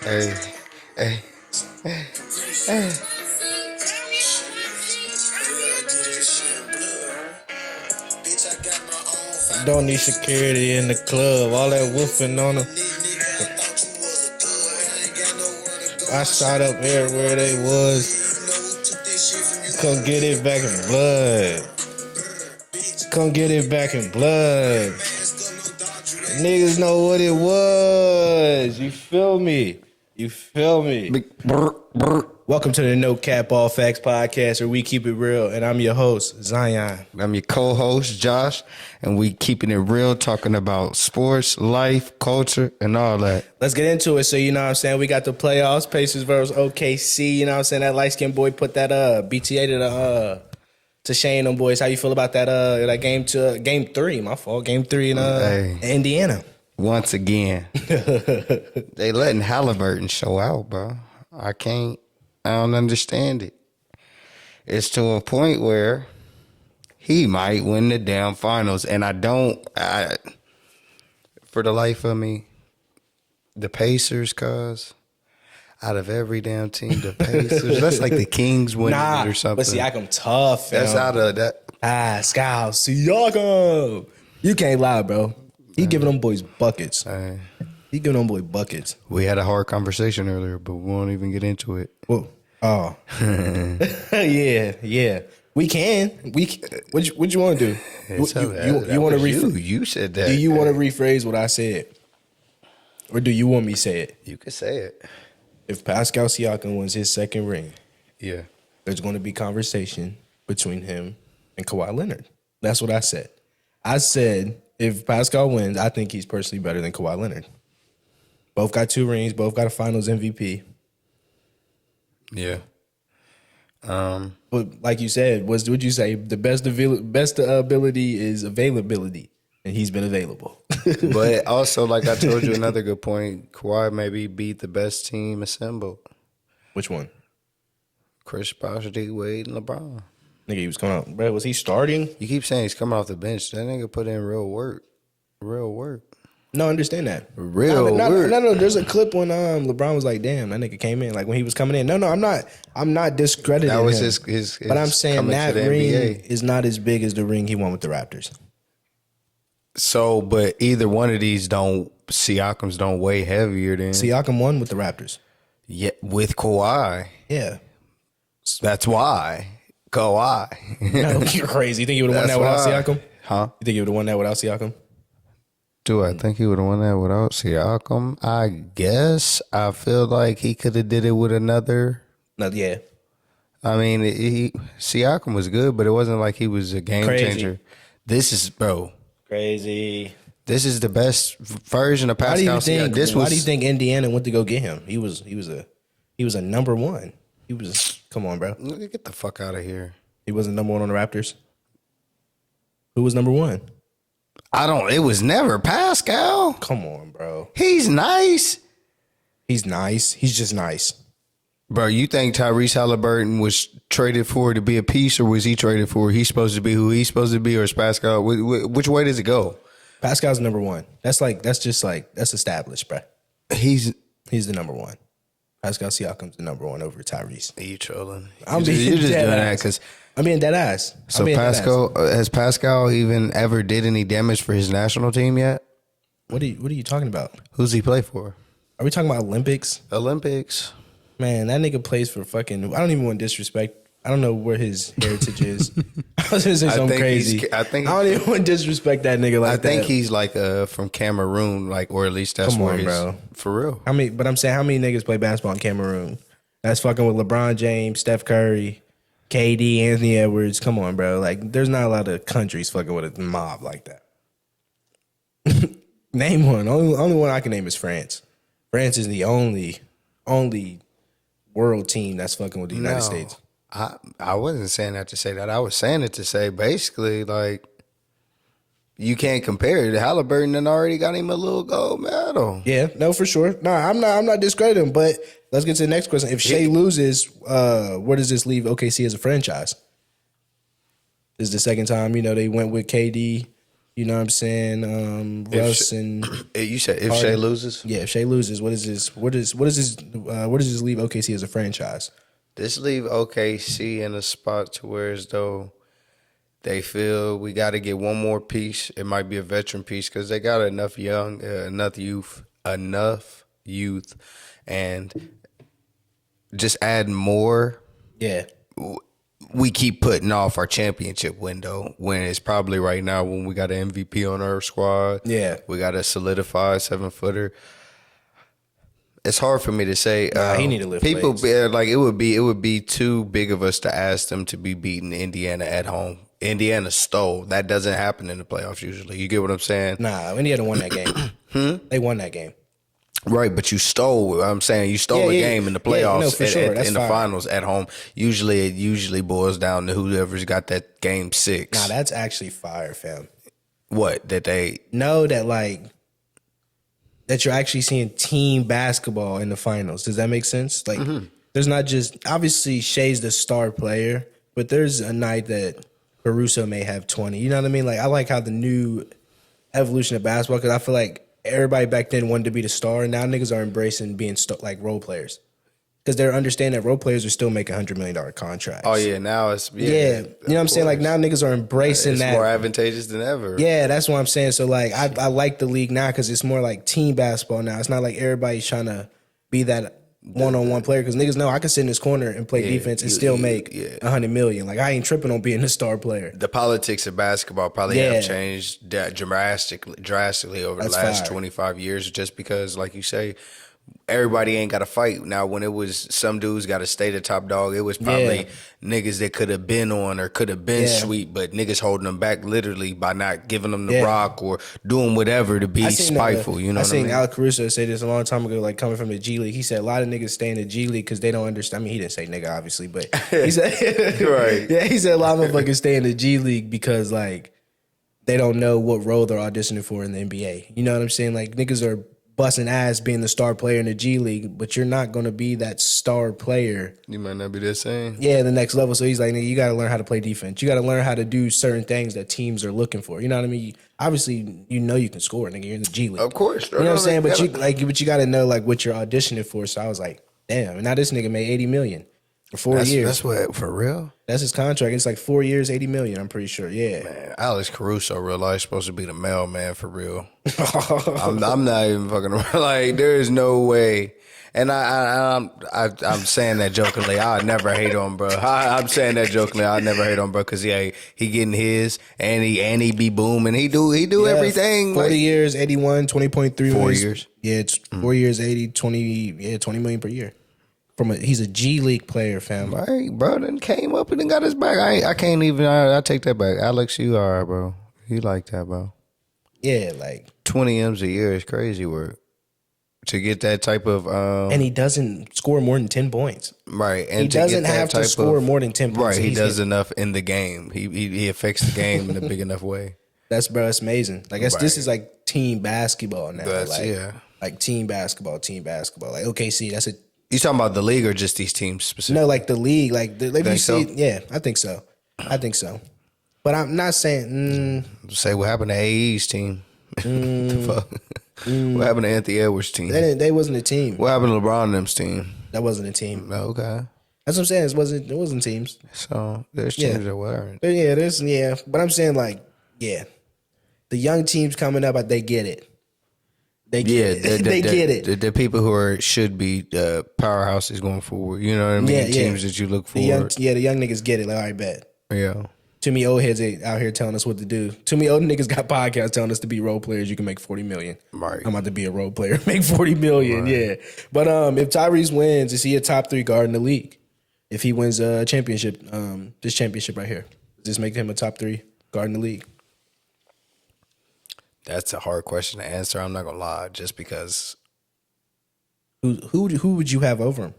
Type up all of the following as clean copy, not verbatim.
Hey, hey, hey. Don't need security in the club. All that woofing on them. I shot up everywhere they was. Come get it back in blood. Come get it back in blood. Niggas know what it was. You feel me? You feel me? Welcome to the No Cap All Facts podcast, where we keep it real. And I'm your host, Zion. I'm your co-host, Josh, and we keeping it real, talking about sports, life, culture, and all that. Let's get into it. So, you know what I'm saying? We got the playoffs, Pacers versus OKC. You know what I'm saying? That light-skinned boy put that BTA to Shane them boys. How you feel about that game 3, my fault. Game 3 in Indiana. Once again. They letting Halliburton show out, bro. I don't understand it. It's to a point where he might win the damn finals. And for the life of me, the Pacers, cuz out of every damn team, the Pacers, that's like the Kings winning it or something. But Siakam tough. That's out of that. Scout, Siakam. You can't lie, bro. He giving them boys buckets. He giving them boys buckets. We had a hard conversation earlier, but we won't even get into it. Whoa. Oh. Yeah. We can. What you want to do? You want to rephrase? You said that. Do you want to rephrase what I said? Or do you want me to say it? You can say it. If Pascal Siakam wins his second ring, yeah, there's going to be conversation between him and Kawhi Leonard. That's what I said. I said if Pascal wins, I think he's personally better than Kawhi Leonard. Both got 2 rings. Both got a Finals MVP. Yeah. But like you said, would you say the best ability is availability, and he's been available. But also, like I told you, another good point. Kawhi maybe beat the best team assembled. Which one? Chris Bosh, D Wade, and LeBron. Nigga, he was coming out. Bro, was he starting? You keep saying he's coming off the bench. That nigga put in real work. Real work. No, I understand that. Real work. No. There's a clip when LeBron was like, "Damn, that nigga came in." Like when he was coming in. No, I'm not discrediting that was him. his but I'm saying that ring NBA. is not as big as the ring he won with the Raptors. So, but either one of these Siakam's don't weigh heavier than Siakam won with the Raptors. Yeah, with Kawhi. Yeah, that's why Kawhi. No, you're crazy. You think he would have won that without Siakam? Huh? You think he would have won that without Siakam? Do I think he would have won that without Siakam? I guess. I feel like he could have did it with another. No, yeah. I mean, Siakam was good, but it wasn't like he was a game changer. This is, bro. Crazy. This is the best version of Pascal. Why do you think Indiana went to go get him? He was a number one. Come on, bro. Get the fuck out of here. He wasn't number one on the Raptors. Who was number one? It was never Pascal. Come on, bro. He's nice. He's nice. He's just nice. Bro, you think Tyrese Halliburton was traded for to be a piece, or was he traded for he's supposed to be who he's supposed to be, or is Pascal? Which way does it go? Pascal's number one. That's established, bro. He's the number one. Pascal Siakam's the number one over Tyrese. Are you trolling? You're just doing that because I'm being dead ass. So has Pascal even ever did any damage for his national team yet? What are you talking about? Who's he play for? Are we talking about Olympics? Olympics. Man, that nigga plays for fucking. I don't even want to disrespect. I don't know where his heritage is. I was just saying something crazy. I don't even want to disrespect that nigga like that. I think he's like from Cameroon, like, or at least that's where he's bro. For real. But I'm saying how many niggas play basketball in Cameroon? That's fucking with LeBron James, Steph Curry, KD, Anthony Edwards. Come on, bro. Like, there's not a lot of countries fucking with a mob like that. Name one. Only one I can name is France. France is the only world team that's fucking with the United States. I wasn't saying that to say that. I was saying it to say basically like you can't compare it. Halliburton done already got him a little gold medal. Yeah, no, for sure. No, I'm not discrediting him, but let's get to the next question. If Shea loses, where does this leave OKC as a franchise? This is the second time, they went with KD. You know what I'm saying? Russ and You said if Harden. Shea loses, Yeah, if Shea loses, what does this leave OKC as a franchise? this leave OKC in a spot to where as though they feel we got to get one more piece. It might be a veteran piece because they got enough youth, and just add more. Yeah. We keep putting off our championship window when it's probably right now when we got an MVP on our squad. Yeah. We got a solidified 7-footer. It's hard for me to say. He need to lift people weights. like it would be too big of us to ask them to be beating Indiana at home. Indiana stole. That doesn't happen in the playoffs usually. You get what I'm saying? Nah, Indiana won that game. They won that game. Right, but you stole. I'm saying you stole a game in the playoffs for sure. in the finals at home. Usually, it boils down to whoever's got that game 6. Nah, that's actually fire, fam. What that they Know that that you're actually seeing team basketball in the finals. Does that make sense? Like, there's not just obviously Shea's the star player, but there's a night that Caruso may have 20. You know what I mean? Like, I like how the new evolution of basketball because I feel like everybody back then wanted to be the star, and now niggas are embracing being role players because they're understanding that role players are still making $100 million contracts. Oh yeah, now it's you know what I'm saying? Like now niggas are embracing it's that. more advantageous than ever. Yeah, that's what I'm saying. So like I like the league now because it's more like team basketball now. It's not like everybody's trying to be that one-on-one player because niggas know I can sit in this corner and play defense and still make $100 million. Like I ain't tripping on being a star player. The politics of basketball probably have changed drastically over the last 25 years just because, like you say, everybody ain't got to fight. Now, when it was some dudes got to stay the top dog, it was probably niggas that could have been on or could have been sweet, but niggas holding them back literally by not giving them the rock or doing whatever to be spiteful. You know what I mean? I seen Alex Caruso say this a long time ago, like coming from the G League. He said a lot of niggas stay in the G League because they don't understand. I mean, he didn't say nigga, obviously, but he said, right. Yeah, he said a lot of motherfuckers stay in the G League because like they don't know what role they're auditioning for in the NBA. You know what I'm saying? Like niggas are busting ass being the star player in the G League, but you're not going to be that star player. You might not be the same. Yeah, the next level. So he's like, nigga, you got to learn how to play defense. You got to learn how to do certain things that teams are looking for. You know what I mean? Obviously, you know you can score, nigga. You're in the G League. Of course. You know what I'm saying? But you got to know like what you're auditioning for. So I was like, damn. And now this nigga made $80 million for 4 years. That's what, for real? That's his contract. It's like 4 years, $80 million. I'm pretty sure. Yeah. Man, Alex Caruso, real life, supposed to be the mailman for real. I'm not even fucking around. Like, there is no way. And I'm saying that jokingly. I never hate on bro. I'm saying that jokingly. I never hate on bro because he getting his and he be booming. He do everything. 40 years, 81, 20.3 4 years. Yeah, it's 4 years, 80, 20 million per year. He's a G League player, fam. Right, bro. Then came up and then got his back. I can't even. I take that back. Alex, you are, bro. You like that, bro. Yeah, like 20 M's a year is crazy work to get that type of. And he doesn't score more than 10 points. Right, and he doesn't have to score more than 10 points. Right, he does enough in the game. He affects the game in a big enough way. That's Amazing. Like this is like team basketball now. Like team basketball. Like OKC, that's a. You talking about the league or just these teams specifically? No, like the league. Yeah, I think so. But I'm not saying. Say what happened to AE's team. What happened to Anthony Edwards' team? They wasn't a team. What happened to LeBron and them's team? That wasn't a team. Okay. That's what I'm saying. It wasn't teams. So there's teams that weren't. But I'm saying the young teams coming up, they get it. They get it. The people who should be powerhouses going forward. You know what I mean? Teams that you look for. The young niggas get it. Like, all right, bet. Yeah. Too many old heads out here telling us what to do. Too many old niggas got podcasts telling us to be role players. You can make $40 million. Right. I'm about to be a role player. Make $40 million. Right. Yeah. But if Tyrese wins, is he a top 3 guard in the league? If he wins a championship, this championship right here, does this make him a top 3 guard in the league? That's a hard question to answer. I'm not gonna lie, just because. Who would you have over him?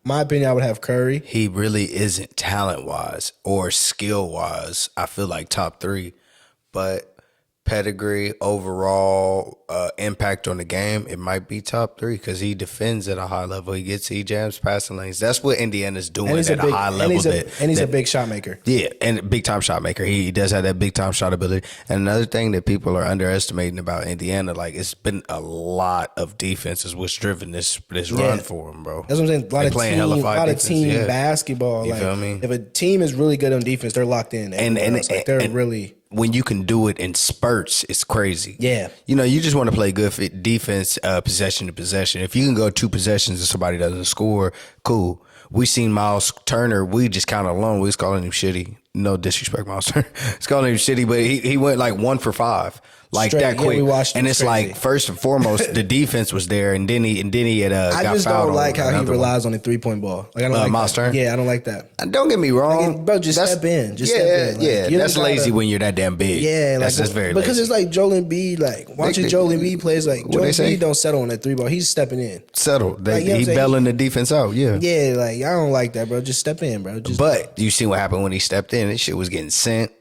My opinion, I would have Curry. He really isn't talent wise or skill wise. I feel like top 3, but pedigree, overall impact on the game, it might be top 3 because he defends at a high level. He jams passing lanes. That's what Indiana's doing at a high level. And he's a big shot maker. Yeah, and a big time shot maker. He does have that big time shot ability. And another thing that people are underestimating about Indiana, like it's been a lot of defenses which driven this run for him, bro. That's what I'm saying. A lot of team basketball. You like, feel me? If a team is really good on defense, they're locked in. And they're really. When you can do it in spurts, it's crazy. Yeah. You just want to play good defense, possession to possession. If you can go 2 possessions and somebody doesn't score, cool. We seen Miles Turner. We just kind of alone. We was calling him shitty. No disrespect, Miles Turner. It's calling him shitty, but he went like 1 for 5. Like straight, that quick. And it's crazy. Like, first and foremost, the defense was there, and then he had got fouled. I just don't like how he relies on the 3-point ball. Like, I don't like Miles Turner? Yeah, I don't like that. Don't get me wrong. Like, bro, step in. Just step in. Like, that's lazy when you're that damn big. Yeah, that's very lazy. Because it's like Joel Embiid, like, watching Joel Embiid plays, like, Joel Embiid don't settle on that 3-ball. He's stepping in. Settle. He bailing the defense out, yeah. Yeah, like, I don't like that, bro. Just step in, bro. But you see what happened when he stepped in. This shit was getting sent.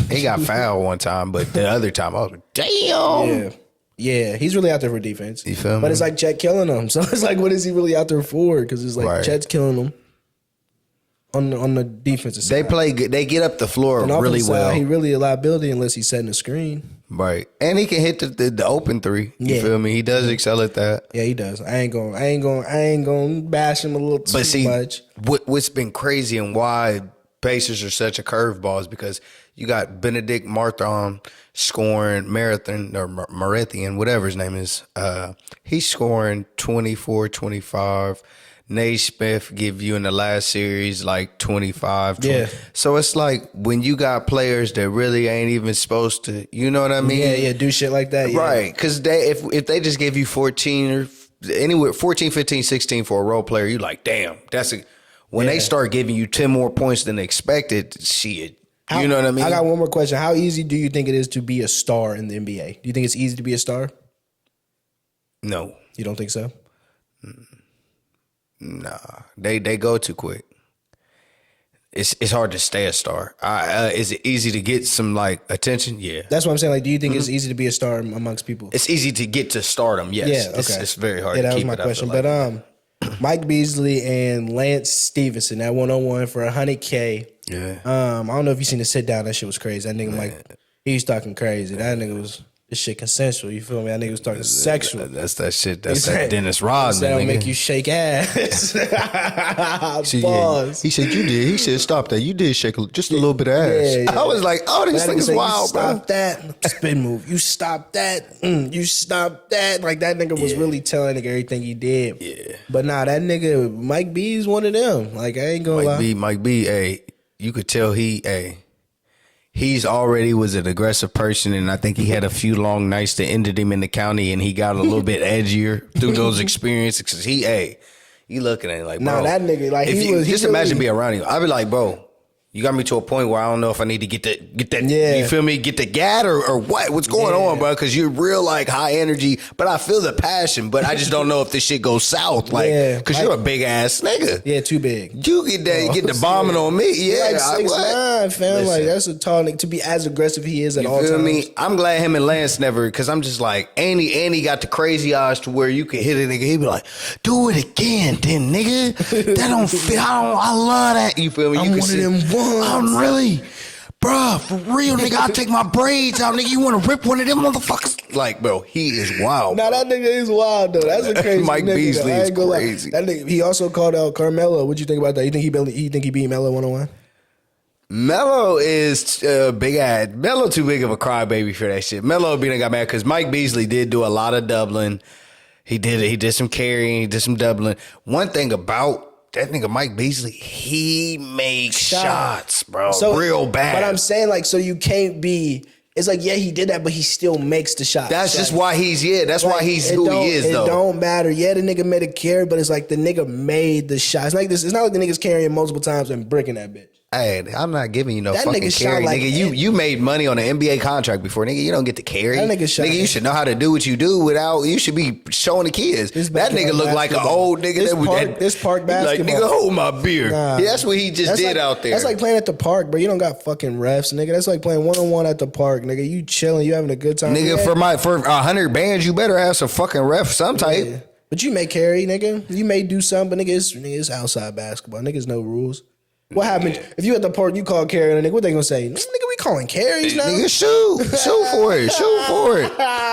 He got fouled one time, but the other time I was like, damn. Yeah, he's really out there for defense. You feel me? But it's like Chet killing him. So it's like, what is he really out there for? Because it's like Chet's killing him on the defensive side. They play good. They get up the floor really well. He really a liability unless he's setting the screen. Right. And he can hit the open 3. You feel me? He does excel at that. Yeah, he does. I ain't gonna bash him a little too much. What's been crazy and why Pacers are such a curveball is because you got Benedict Marthon scoring Marathian, whatever his name is. He's scoring 24, 25. Naismith give you in the last series like 25. 20. Yeah. So it's like when you got players that really ain't even supposed to, you know what I mean? Yeah, do shit like that. Yeah. Right. Because if they just give you 14 or anywhere 14, 15, 16 for a role player, you like, damn, when they start giving you 10 more points than expected, shit. You know what I mean? I got one more question. How easy do you think it is to be a star in the NBA? Do you think it's easy to be a star? No. You don't think so? Nah. They go too quick. It's hard to stay a star. Is it easy to get some like attention? Yeah. That's what I'm saying. Like, do you think it's easy to be a star amongst people? It's easy to get to stardom, yes. Yeah, okay. It's very hard to keep it. Yeah, that was my question. But Mike Beasley and Lance Stevenson, that 1-on-1 for $100K. Yeah. I don't know if you seen the sit down. That shit was crazy. That nigga, Mike, he's talking crazy. That nigga was this shit consensual. You feel me? That nigga was talking sexual. That's that shit. That's that Dennis Rodman. That'll make you shake ass. Pause. He said you did. He said stop that. You did shake just a little bit of ass. Yeah. I was like, oh, this thing is wild, bro. Stop that spin move. You stop that. You stop that. Like that nigga was really telling nigga everything he did. Yeah. But nah, that nigga Mike B is one of them. Like I ain't gonna lie. Mike B. Hey, you could tell he's already was an aggressive person, and I think he had a few long nights that ended him in the county, and he got a little bit edgier through those experiences. Cause you looking at it like, bro, that nigga, like imagine being around him. I'd be like, bro, you got me to a point where I don't know if I need to get that. Yeah. You feel me? Get the gat or what? What's going on, bro? Because you're real like high energy, but I feel the passion, but I just don't know if this shit goes south. Like, because you're a big ass nigga. Yeah, too big. You get the bombing on me. Yeah, like 6'9", fam. Listen, like that's a tall nigga to be as aggressive he is at all times. You feel me? I'm glad him and Lance never, because I'm just like, and he got the crazy eyes to where you can hit a nigga. He be like, do it again, then nigga. That don't fit. I love that. You feel me? I'm one of them ones. I'm really, bruh, for real, nigga. I'll take my braids out, nigga. You want to rip one of them motherfuckers? Like, bro, he is wild. Nah, that nigga is wild though. That's a crazy Mike nigga. Beasley is crazy. That nigga, he also called out Carmelo. What you think about that? You think he beat Melo 1-on-1? Melo is big ass. Melo too big of a crybaby for that shit. Melo being got mad because Mike Beasley did do a lot of doubling. He did some carrying. He did some doubling. One thing about that nigga Mike Beasley, he makes shots, bro, so, real bad. But I'm saying, like, so you can't be. It's like, yeah, he did that, but he still makes the shots. That's just why he's That's why he's who he is, though. It don't matter. Yeah, the nigga made a carry, but it's like the nigga made the shot. It's like this. It's not like the nigga's carrying multiple times and bricking that bitch. Hey, I'm not giving you no That fucking nigga shot carry, like nigga. You made money on an NBA contract before, nigga. You don't get to carry. That nigga shot You should know how to do what you do without. You should be showing the kids. That nigga look like an old nigga. This park basketball. Like, nigga, hold my beer. Nah. Yeah, that's what he just did out there. That's like playing at the park, bro. You don't got fucking refs, nigga. That's like playing 1-on-1 at the park, nigga. You chilling, you having a good time. Nigga, for 100 bands, you better have some fucking ref some type. Yeah. But you may carry, nigga. You may do something, but nigga, it's outside basketball. Niggas no rules. What happened if you at the park, you call carry, nigga? What they gonna say? Nigga, we calling carries now? Nigga, shoot for it.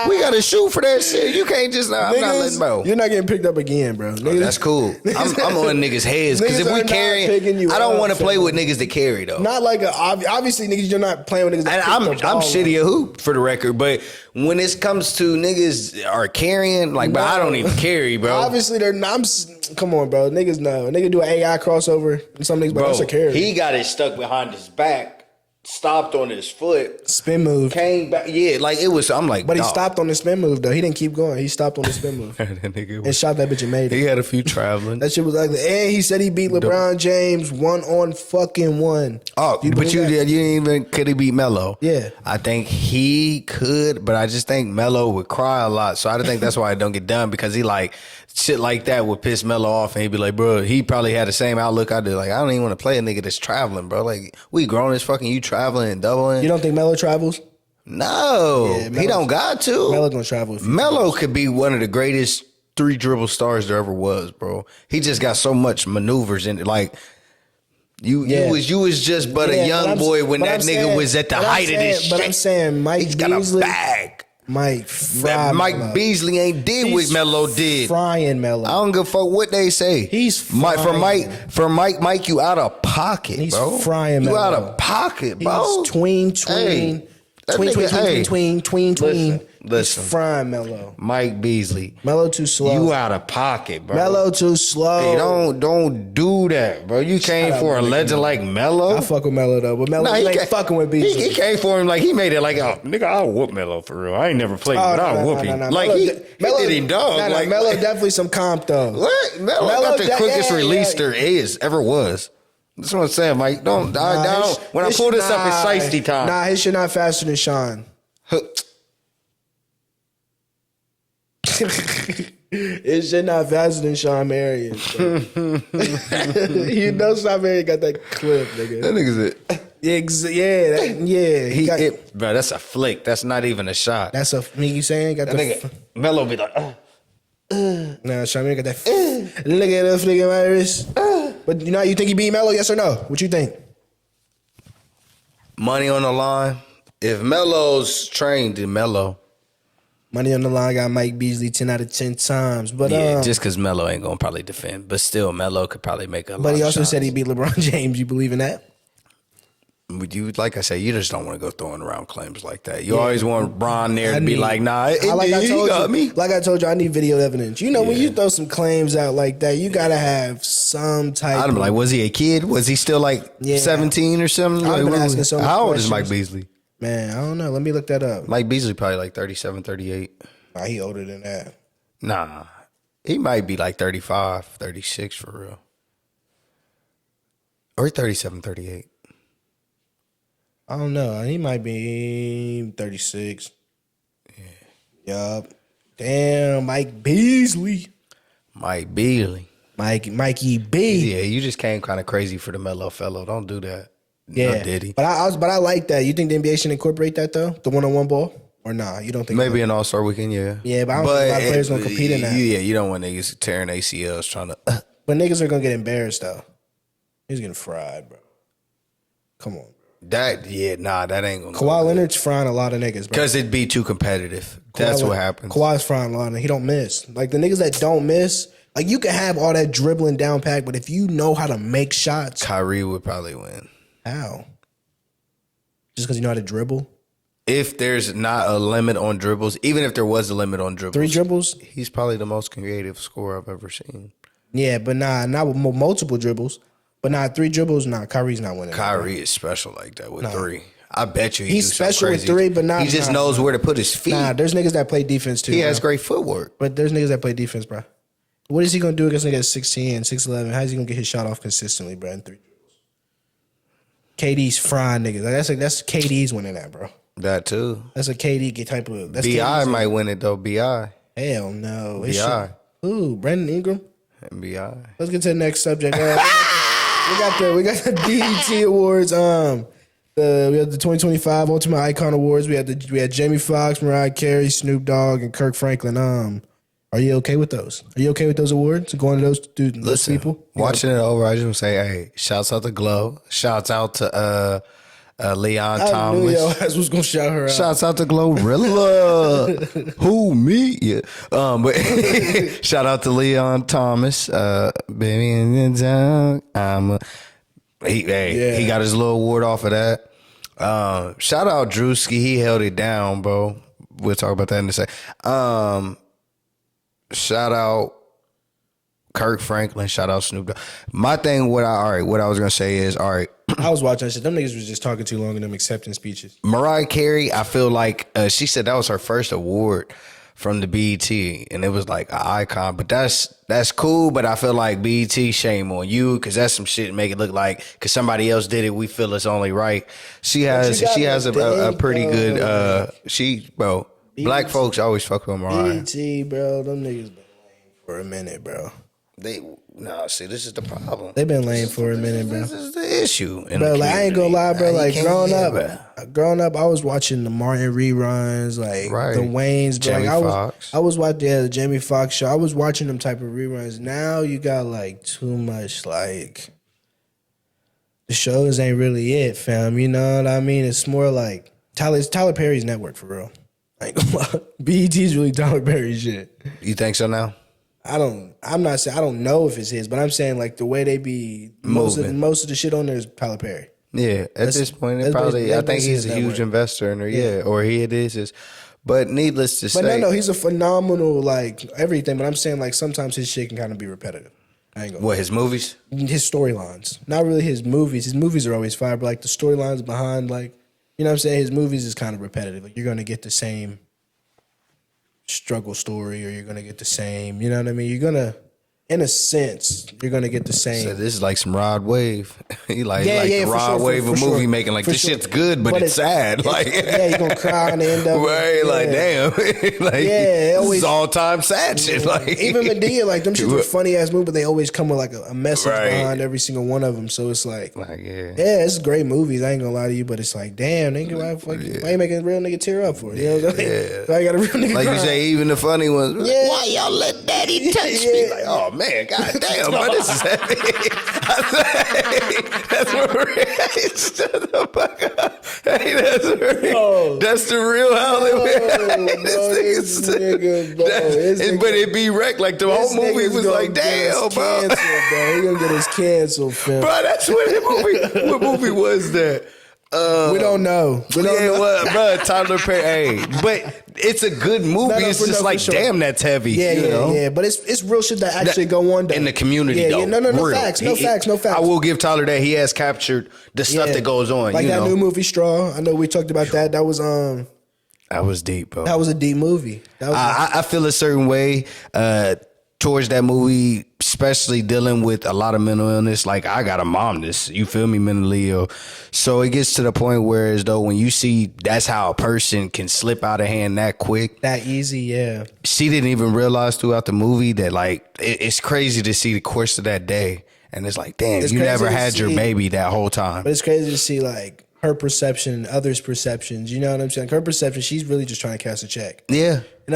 We gotta shoot for that shit. You can't just. I'm not letting go. You're not getting picked up again, bro. Niggas, That's cool. I'm on niggas' heads because if we carry, I don't want to play with niggas that carry though. Not like obviously niggas. You're not playing with niggas. That And I'm shitty a hoop for the record, but when it comes to niggas are carrying, like, bro, I don't even carry, bro. Obviously, they're not. Come on, bro. Niggas know. Nigga do an AI crossover and some niggas, but that's a carry. He got it stuck behind his back, stopped on his foot, spin move, came back. Yeah, like it was. I'm like, but he stopped on the spin move though. He didn't keep going. He stopped on the spin move and shot that bitch and made it. He had a few traveling. That shit was ugly. And he said he beat LeBron James 1-on-1. Oh, but you didn't even. Could he beat Melo? Yeah, I think he could, but I just think Melo would cry a lot. So I think that's why it don't get done because he like. Shit like that would piss Melo off, and he'd be like, bro, he probably had the same outlook I do. Like, I don't even want to play a nigga that's traveling, bro. Like, we grown as fucking you traveling and doubling. You don't think Melo travels? No, he don't got to. Melo gonna travel. Melo could be one of the greatest 3 dribble stars there ever was, bro. He just got so much maneuvers in it. Like, you was just a young boy when that nigga was at the height of this shit. But I'm saying Mike He's Beasley got a bag. Mike Beasley ain't did what Melo did. Frying Melo. I don't give a fuck what they say. He's frying. Mike, you out of pocket, He's bro. frying Melo. You out of pocket, bro. He's tween. Listen. He's frying Melo. Mike Beasley. Melo too slow. You out of pocket, bro. Melo too slow. Hey, don't do that, bro. You came for a legend like Melo. I fuck with Melo though, but Melo ain't fucking with Beasley. He came for him like he made it like, oh, nigga, I'll whoop Melo for real. I ain't never played, but I'll whoop him. Like Melo, he did him, dog. Like Melo definitely some comp though. What? Melo got the quickest release there ever was. That's what I'm saying, Mike. When I pull this up, it's shiesty time. Nah, his shit not faster than Sean. His shit not faster than Sean Marion. You know Sean Marion got that clip, nigga. That nigga's it. Bro, that's a flick. That's not even a shot. That's a you saying got that nigga. Melo be like, Nah, Sean Marion got that. Look at that flick in my wrist. But you think he beat Melo? Yes or no? What you think? Money on the line. If Melo's trained in Melo. Money on the line got Mike Beasley 10 out of 10 times. But yeah, just because Melo ain't going to probably defend. But still, Melo could probably make a lot of shots. But he also said he beat LeBron James. You believe in that? Like I said, you just don't want to go throwing around claims like that. You always want Bron there to be like, nah, he got me. Like I told you, I need video evidence. You know, when you throw some claims out like that, you got to have some type I'd be like, was he a kid? Was he still like 17 or something? I've been asking so much How old questions. is Mike Beasley? Man, I don't know. Let me look that up. Mike Beasley probably like 37, 38. Nah, he older than that. Nah. He might be like 35, 36 for real. Or 37, 38. I don't know. He might be 36. Yeah. Yup. Damn, Mike Beasley. Mike Beasley. Mikey B. Yeah, you just came kind of crazy for the Melo fellow. Don't do that. Yeah. No, did he? But I like that. You think the NBA should incorporate that though? The one-on-one ball? Or nah? You don't think maybe an All-Star weekend, yeah. Yeah, but I don't think a lot of players gonna compete in that. Yeah, you don't want niggas tearing ACLs trying to But niggas are gonna get embarrassed though. He's getting fried, bro. Come on. That ain't gonna Kawhi Leonard's frying a lot of niggas, bro. Because it'd be too competitive. That's what happens. Kawhi's frying a lot of he don't miss. Like the niggas that don't miss, like you can have all that dribbling down pack, but if you know how to make shots, Kyrie would probably win. How? Just because you know how to dribble? If there's not a limit on dribbles, even if there was a limit on dribbles. 3 dribbles? He's probably the most creative scorer I've ever seen. Yeah, but not with multiple dribbles. But not 3 dribbles. Nah, Kyrie's not winning. Kyrie is special like that with 3. I bet you he's special with 3, but not. He just knows where to put his feet. Nah, there's niggas that play defense too. He has great footwork. But there's niggas that play defense, bro. What is he gonna do against niggas 6'10", 6'11"? How's he gonna get his shot off consistently, bro? In 3 dribbles. KD's frying niggas. Like, that's KD's winning that, bro. That too. That's a KD type of. That's BI KD's might win it though. BI. Hell no. BI. Ooh, Brandon Ingram. BI. Let's get to the next subject. We got the BET Awards. We had the 2025 Ultimate Icon Awards. We had Jamie Foxx, Mariah Carey, Snoop Dogg, and Kirk Franklin. Are you okay with those? Are you okay with those awards? Going to those people? Watching it over, I just want to say, hey, shouts out to Glow. Shouts out to Leon Thomas. I knew your ass was gonna shout her out. Shouts out to Glorilla. Who, me? Yeah. But shout out to Leon Thomas. Baby in the town. He got his little award off of that. Shout out Drewski. He held it down, bro. We'll talk about that in a second. Shout out Kirk Franklin. Shout out Snoop Dogg. My thing, what I was gonna say is, all right. I was watching that shit. Them niggas was just talking too long in them acceptance speeches. Mariah Carey, I feel like she said that was her first award from the BET, and it was like an icon. But that's cool. But I feel like BET, shame on you, because that's some shit make it look like because somebody else did it, we feel it's only right. She has a pretty good. Black folks always fuck with Mariah. BET, bro, them niggas been lame for a minute, bro. See, this is the problem. They been lame for a minute, bro. This is the issue. Bro, like, I ain't gonna lie, bro. Like, growing up, I was watching the Martin reruns, like the Waynes, bro. Jamie Foxx. I was watching the Jamie Foxx show. I was watching them type of reruns. Now you got like too much, like the shows ain't really it, fam. You know what I mean? It's more like Tyler Perry's network for real. I ain't gonna lie. BET's really Tyler Perry's shit. You think so now? I'm not saying I don't know if it's his, but I'm saying like the way they be most of the shit on there is Tyler Perry. Yeah, at this point, I think he's a huge investor in her. Or it is. But needless to say, but no, he's a phenomenal like everything. But I'm saying like sometimes his shit can kind of be repetitive. I ain't gonna what his movies, his storylines, not really his movies. His movies are always fire, but like the storylines behind, like you know what I'm saying, his movies is kind of repetitive. Like you're gonna get the same struggle story, or you're gonna get the same, you know what I mean? You're gonna, in a sense, you're gonna get the same. So this is like some Rod Wave. He like Rod sure, Wave for of movie sure. making. Like For this sure. shit's good, but it's sad. Like you're gonna cry on the end of it. Right, like damn. Like this is all time sad shit. Like even Medea, like them shits were funny ass movies, but they always come with like a message Right. behind every single one of them. So it's like yeah, it's great movies. I ain't gonna lie to you, but it's like damn, nigga, why you making a real nigga tear up for it? You know what I mean? Yeah. Why you got a real nigga like cry? you say, even the funny ones. Yeah. Why y'all let daddy touch me? Like, oh man, god damn, bro, this is heavy. That's what shut the fuck up. Hey, that's the real Hollywood. This nigga, bro. But it be wrecked. Like the whole movie was like, damn, bro. He gonna get us canceled, fam. Bro, that's what the movie. What movie was that? We don't know. Bro, Tyler Perry. Hey, but it's a good movie. It's just like, damn, that's heavy. Yeah. But it's real shit that actually go on though. In the community, though. No Real. facts. No facts. I will give Tyler that he has captured the stuff that goes on. Like that new movie, Straw. I know we talked about that. That was deep, bro. That was a deep movie. I feel a certain way towards that movie, especially dealing with a lot of mental illness. Like I got a mom that's, you feel me, mentally ill. So it gets to the point where as though when you see that's how a person can slip out of hand that quick. That easy, yeah. She didn't even realize throughout the movie that like, it's crazy to see the course of that day. And it's like, damn, you never had your baby that whole time. But it's crazy to see like her perception, others' perceptions. You know what I'm saying? Like her perception, she's really just trying to cash a check. Yeah. And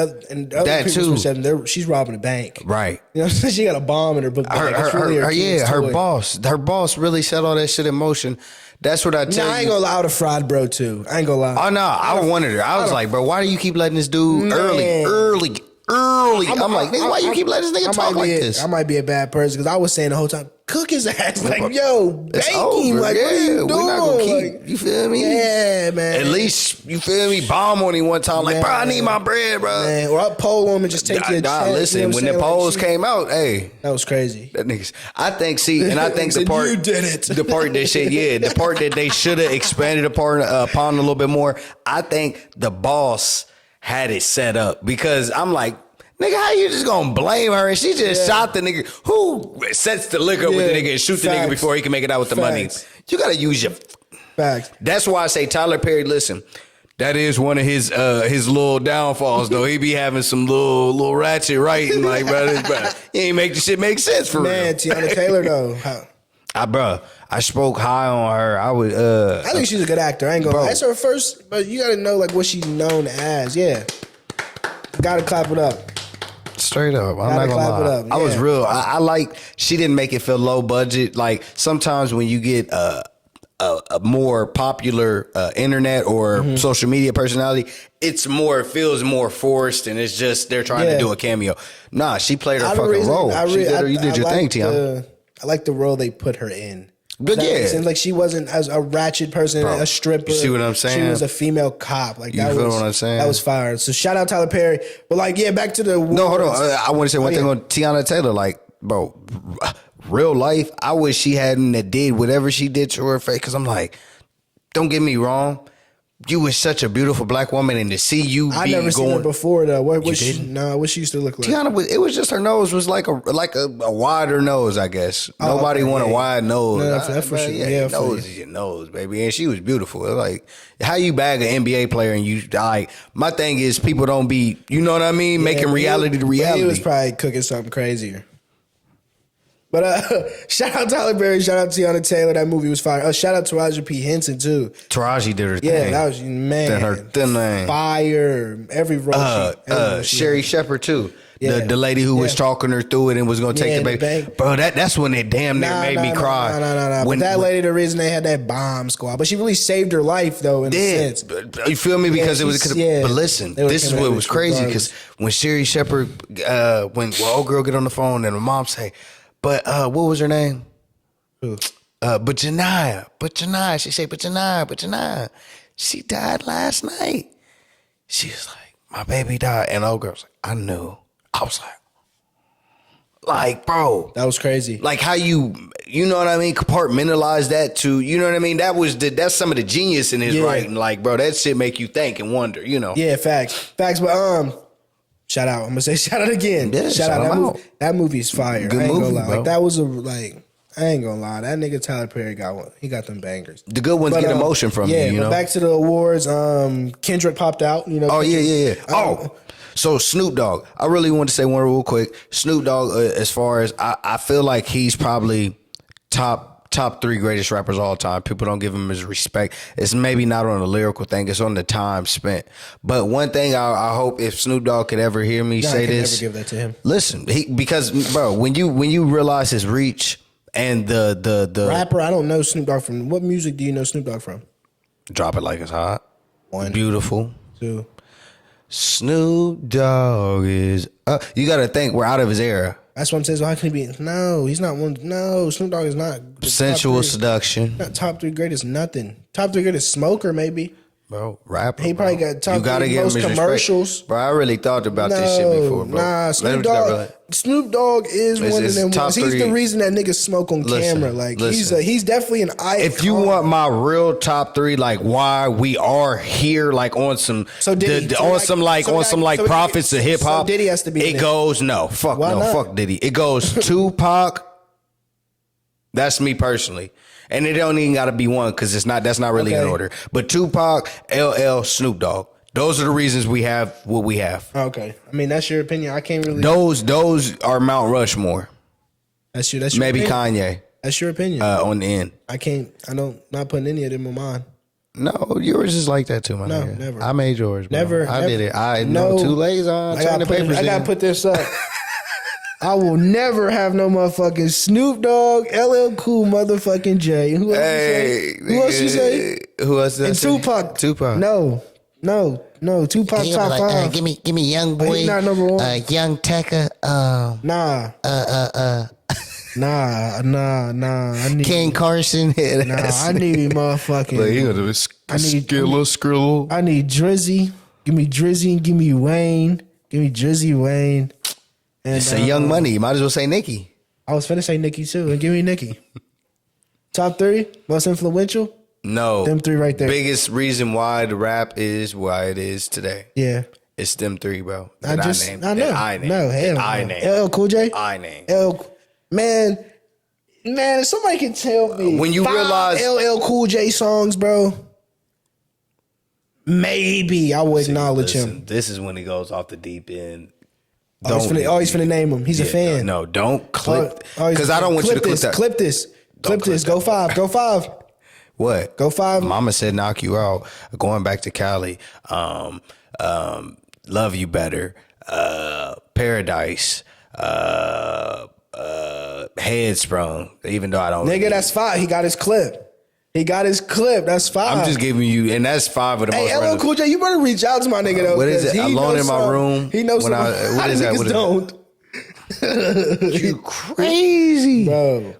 other That people's too. perception, she's robbing a bank. Right. You know what I'm saying? She got a bomb in her book bag. Her boss really set all that shit in motion. That's what I tell you. I ain't gonna lie, to fraud, bro, too. I ain't gonna lie. Oh no, I wanted her. I was like, bro, why do you keep letting this dude early? I'm like, nigga, why you keep letting this nigga talk like this? I might be a bad person because I was saying the whole time, cook his ass. Like, yo, bank him. Like, what are you doing? We're not gonna keep, you feel me? Yeah, man. At least, you feel me, bomb on him one time. Like, bro, I need my bread, bro. Man, or I'll poll him and just take your chance. Listen, you know when the polls came out, hey. That was crazy. That niggas. I think the part you did it. The part that shit, the part that they should have expanded upon a little bit more. I think the boss had it set up because I'm like, nigga, how you just gonna blame her? And she just shot the nigga. Who sets the liquor with the nigga and shoot the nigga before he can make it out with the money? You gotta use your Facts. That's why I say Tyler Perry, listen, that is one of his little downfalls, though. He be having some little ratchet writing, like, bro, he ain't make the shit make sense for Man, real. Tiana Taylor, though. Bro, I spoke high on her. I think she's a good actor. I ain't gonna lie. That's her first, but you gotta know, like, what she's known as. Yeah. Gotta clap it up. Straight up. I'm Gotta not clap gonna it lie. up, I was yeah. real. I like, she didn't make it feel low budget. Like, sometimes when you get a more popular internet or social media personality, it feels more forced, and it's just they're trying to do a cameo. Nah, she played her fucking role. You did your thing, Tiana. I like the role they put her in. Good, yeah. It seems like she wasn't as a ratchet person, Bro, a stripper. you see what I'm saying? She was a female cop. Like, You feel what I'm saying? That was fire. So shout out Tyler Perry. But like, yeah, back to the No, hold on. I want to say one thing on Tiana Taylor. Like, bro, real life, I wish she hadn't did whatever she did to her face. Because I'm like, don't get me wrong. You was such a beautiful black woman, and to see you I never seen her before though. What she used to look like? Tiana, it was just her nose was like a wider nose, I guess. Nobody want a wide nose. No, that's for sure. Yeah, nose is your nose, baby. And she was beautiful. Like, how you bag an NBA player and you like? My thing is, people don't be, you know what I mean, making reality to reality. He was probably cooking something crazier. But shout out Tyler Perry, shout out Tiana Taylor. That movie was fire. Shout out Taraji P. Henson too. Taraji did her thing. Yeah, that was her thing. Fire. Every role. Sherry Shepherd too. Yeah. The lady who was talking her through it and was gonna take the baby. Bro, that's when it damn near made me cry. No. But that lady, the reason they had that bomb squad, but she really saved her life though. In a sense, you feel me? Because it was. But listen, this is what was crazy. Because when Sherry Shepherd, when old girl get on the phone and the mom say, "But what was her name?" Who? But Janiyah. She said, but Janiyah. She died last night. She was like, my baby died. And the old girl was like, I knew. I was like, bro. That was crazy. Like how you know what I mean? Compartmentalize that to, you know what I mean? That's some of the genius in his writing. Like, bro, that shit make you think and wonder, you know? Yeah, facts. But, shout out. I'm going to say shout out again. Yeah, shout out. That movie's fire. Good I ain't movie, gonna lie. bro. Like, that was I ain't gonna lie. That nigga Tyler Perry got one. He got them bangers. The good ones get emotion from you, you know? Back to the awards. Kendrick popped out, you know. Oh, yeah. So Snoop Dogg. I really want to say one real quick. Snoop Dogg, as far as, I feel like he's probably top 3 greatest rappers of all time. People don't give him his respect. It's maybe not on the lyrical thing. It's on the time spent. But one thing I hope if Snoop Dogg could ever hear me say this. Never give that to him. Listen, because bro, when you realize his reach and the rapper, I don't know Snoop Dogg from. What music do you know Snoop Dogg from? Drop It Like It's Hot. 1. Beautiful. 2. Snoop Dogg is you got to think we're out of his era. That's what I'm saying. So how can he be? No, he's not one. No, Snoop Dogg is not. Sensual Seduction. Not top 3 greatest nothing. Top 3 greatest smoker maybe. Bro, rapper. He probably got top 3 most him his commercials. Respect. Bro, I really thought about this shit before, bro. Nah, Snoop Dogg is one of them. He's the reason that niggas smoke on camera. Like he's definitely an icon. If you want my real top 3, like why we are here, like on some prophets of hip hop. So Diddy has to be. It goes fuck Diddy. It goes Tupac. That's me personally. And it don't even got to be one because that's not really in order. But Tupac, LL, Snoop Dogg. Those are the reasons we have what we have. Okay. I mean, that's your opinion. I can't really. Those are Mount Rushmore. That's your maybe opinion? Kanye. That's your opinion. On the end. Not putting any of them on mine. No, yours is like that too, my nigga. Never. I made yours, bro. Never. I did it. I know 2 legs on. I gotta put this up. I will never have no motherfucking Snoop Dogg, LL Cool, motherfucking J. Who else you say? Who else? And Tupac. No. Tupac top 5. Give me Young Boy. He's not number 1. Young Tekka. Nah. I need King Carson. I need motherfucking. Skrill. I need Drizzy. Give me Drizzy and give me Wayne. Give me Drizzy, Wayne. And, it's a Young Money. You might as well say Nicki. I was finna say Nicki too. And give me Nicki. Top 3? Most influential? No. Them 3 right there. Biggest reason why the rap is why it is today. Yeah. It's them 3, bro. I know. I name. No, hell I no. name. LL Cool J? I name. Man, Man, if somebody can tell me When you 5 realize- LL Cool J songs, bro, maybe I would acknowledge him. This is when he goes off the deep end. He's finna name him. He's a fan. No, don't clip. Oh, Because I don't want you to clip that. Clip this. Clip this. Go 5. Go 5. What? Go 5. Mama said knock you out. Going back to Cali. Love you better. Paradise. Headsprung. Even though I don't. Nigga, that's 5. He got his clip. That's 5. I'm just giving you, and that's 5 of the most. Hey, LL Cool J, you better reach out to my nigga though. What is it? He Alone knows in my some- room. He knows When some. what is that? Niggas What is don't. You crazy,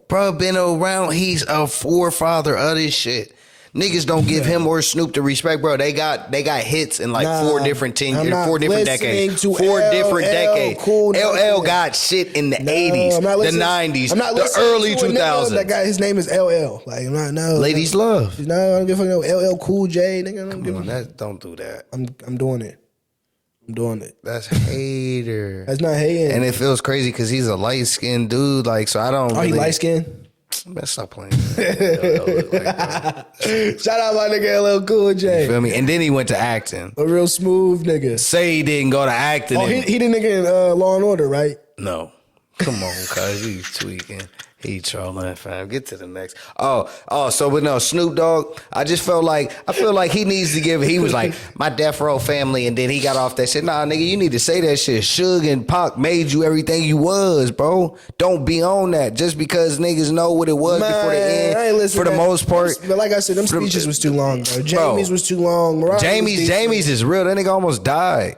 Bro. Been around. He's a forefather of this shit. Niggas don't give him or Snoop the respect, bro. They got hits in like 4 different I'm not 4 different listening decades. to 4 different LL decades. Cool LL nothing. got shit in the 80s, I'm not the listening- 90s, I'm not the listening early to a nigga 2000s. That guy, his name is LL. Like, I'm not, no. Ladies love. No, I don't give a fuck. No, LL Cool J, nigga. I don't give a Don't do that. I'm doing it. I'm doing it. That's hater. That's not hating. And it feels crazy because he's a light skinned dude. Like, so I don't. He really, light skinned? Man, stop playing. You Shout out my nigga LL Cool J. feel me? And then he went to acting. A real smooth nigga. Say he didn't go to acting. Oh, he the nigga in Law and Order, right? No. Come on, cuz you tweaking. He trolling, fam. Get to the next. So but no, Snoop Dogg, I feel like he needs to give, he was like, my Death Row family, and then he got off that shit. Nah, nigga, you need to say that shit. Suge and Pac made you everything you was, bro. Don't be on that just because niggas know what it was before the end. I ain't listening For the to that. most part. But like I said, them speeches was too long, bro. Jamie's was too long. Mariah was decent. Jamie's is real. That nigga almost died.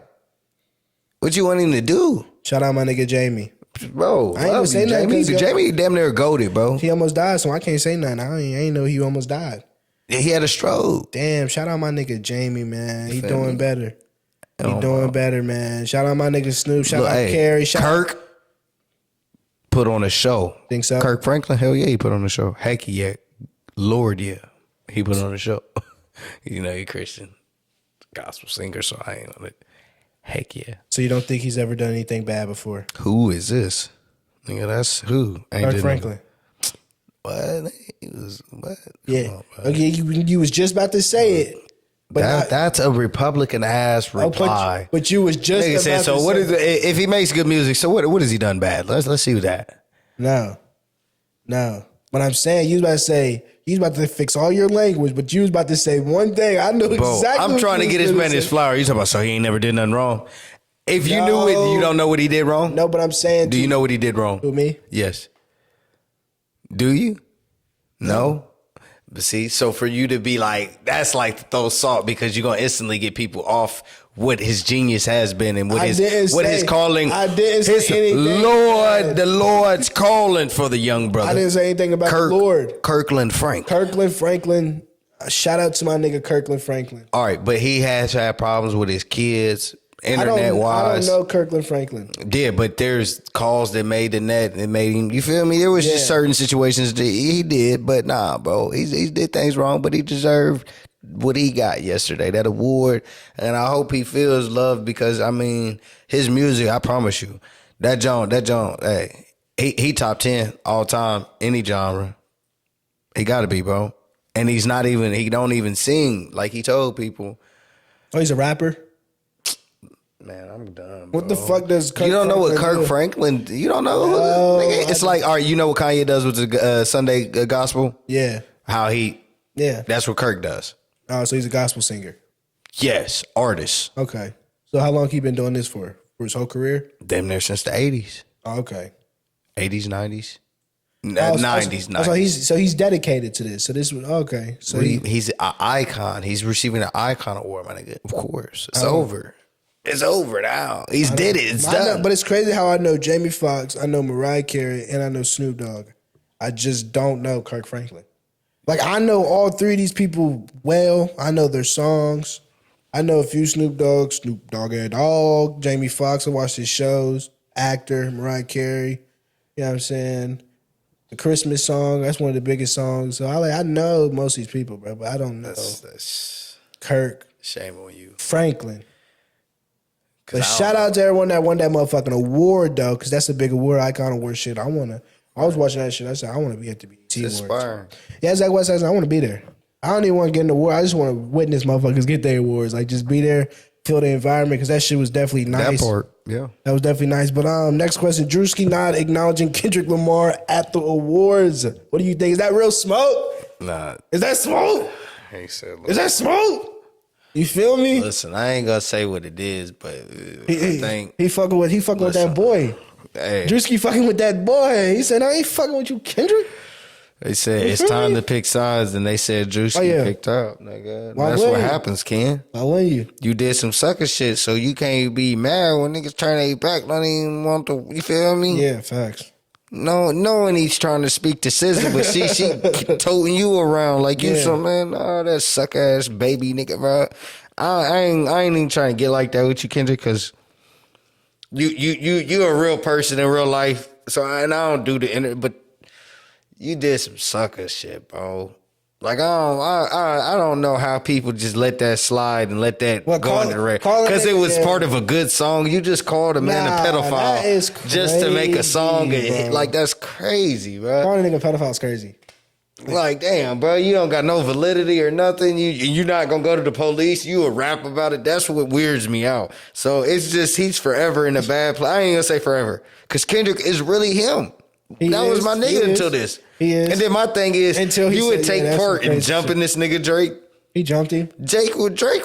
What you want him to do? Shout out my nigga Jamie. Bro, I ain't gonna say nothing, Jamie. 'cause Jamie damn near goated, bro. He almost died, so I can't say nothing. I ain't know he almost died. He had a stroke. Damn, shout out my nigga Jamie, man. He feel doing me? better. He Oh, doing wow. better, man. Shout out my nigga Snoop. Shout Look, out hey, Carrie. Shout out. Kirk put on a show. Think so? Kirk Franklin, hell yeah, he put on a show. Heck yeah. Lord, yeah. He put on a show. You know, he Christian gospel singer, so I ain't on it. Heck yeah. So you don't think he's ever done anything bad before? Who is this? Nigga, that's who? Ain't Kirk did Franklin. What? He was, what? Come Yeah. on, bro. Okay, you was just about to say it. But That's a Republican ass reply. but you was just Nigga about said, to so say what is it, if he makes good music, so what has he done bad? Let's see that. No. But I'm saying you was about to fix all your language, but you was about to say one thing. I know Bro, exactly. I'm what trying to you get was his gonna man his say. flower. You talking about so he ain't never did nothing wrong? If you knew it, you don't know what he did wrong? No, but I'm saying Do you know what he did wrong? to me? Yes. Do you? No? But see, so for you to be like, that's like to throw salt because you're going to instantly get people off what his genius has been and what his calling. I didn't say his anything Lord, bad. the Lord's calling for the young brother. I didn't say anything about the Lord. Kirkland Frank. Kirkland Franklin. Shout out to my nigga Kirkland Franklin. All right, but he has had problems with his kids, I don't internet-wise. know Kirkland Franklin. Yeah, but there's calls that made the net and made him. You feel me? There was just certain situations that he did, but nah, bro, he did things wrong, but he deserved what he got yesterday, that award, and I hope he feels loved because I mean his music. I promise you, that John, hey, he top 10 all time, any genre. He got to be, bro, and he don't even sing like he told people. Oh, he's a rapper? Man, I'm done. What the fuck does Kirk You don't know what Franklin Kirk do? Franklin? You don't know? Nigga, it's like, all right, you know what Kanye does with the Sunday gospel? Yeah. How he? Yeah. That's what Kirk does. Oh, so he's a gospel singer. Yes, artist. Okay. So how long he been doing this for? For his whole career? Damn near since the 80s, Oh, okay. 80s, 90s, Oh, 90s, 90s. So he's dedicated to this. So this was okay. So He's an icon. He's receiving an icon award, my nigga. Of course, it's over. It's over now. He's did it. It's done. But it's crazy how I know Jamie Foxx, I know Mariah Carey, and I know Snoop Dogg. I just don't know Kirk Franklin. Like, I know all three of these people well. I know their songs. I know a few Snoop Dogg and Dogg, Jamie Foxx. I watched his shows. Actor, Mariah Carey. You know what I'm saying? The Christmas song, that's one of the biggest songs. So I know most of these people, bro, but I don't know That's Kirk shame on you. Franklin. But I shout out to everyone that won that motherfucking award, though, because that's a big award, icon award shit. I wanna I was watching that shit. I said, I want to be at the BET It's Awards. inspiring. Yeah, Zach West says, I want to be there. I don't even want to get an award. I just want to witness motherfuckers get their awards. Like, just be there, feel the environment, because that shit was definitely nice. That part, yeah. That was definitely nice. But next question, Drewski not acknowledging Kendrick Lamar at the awards. What do you think? Is that real smoke? Nah. Is that smoke? He said, Is that smoke? You feel me? listen, I ain't gonna say what it is, but I think He fucking with that boy. Hey, Drewski fucking with that boy. He said, I ain't fucking with you, Kendrick. they said You it's feel time me? to pick sides, and they said Drewski Oh, yeah. picked out. Nigga. Why That's what wouldn't you? happens, Ken. Why wouldn't you? You did some sucker shit, so you can't be mad when niggas turn their back. Don't even want to. You feel me? Yeah, facts. No, knowing he's trying to speak to SZA, but she toting you around like you Yeah. some man. Oh, that suck ass baby nigga, bro. I ain't even trying to get like that with you, Kendrick, because you a real person in real life. So I don't do the internet, but you did some sucker shit, bro. Like I don't know how people just let that slide and let that Well, go in the red call it because it was yeah. part of a good song. You just called a man Nah, a pedophile that is just to make a song. crazy, bro. Like that's crazy, bro. Calling a nigga pedophile is crazy. Like damn, bro, you don't got no validity or nothing. You're not gonna go to the police. You a rap about it. That's what weirds me out. So it's just he's forever in a bad place. I ain't gonna say forever because Kendrick is really him. He That was is, my he nigga is. until this. He is. And then my thing is, Until he you would said, yeah, take that's part some in crazy jumping this nigga Drake. He jumped him. Drake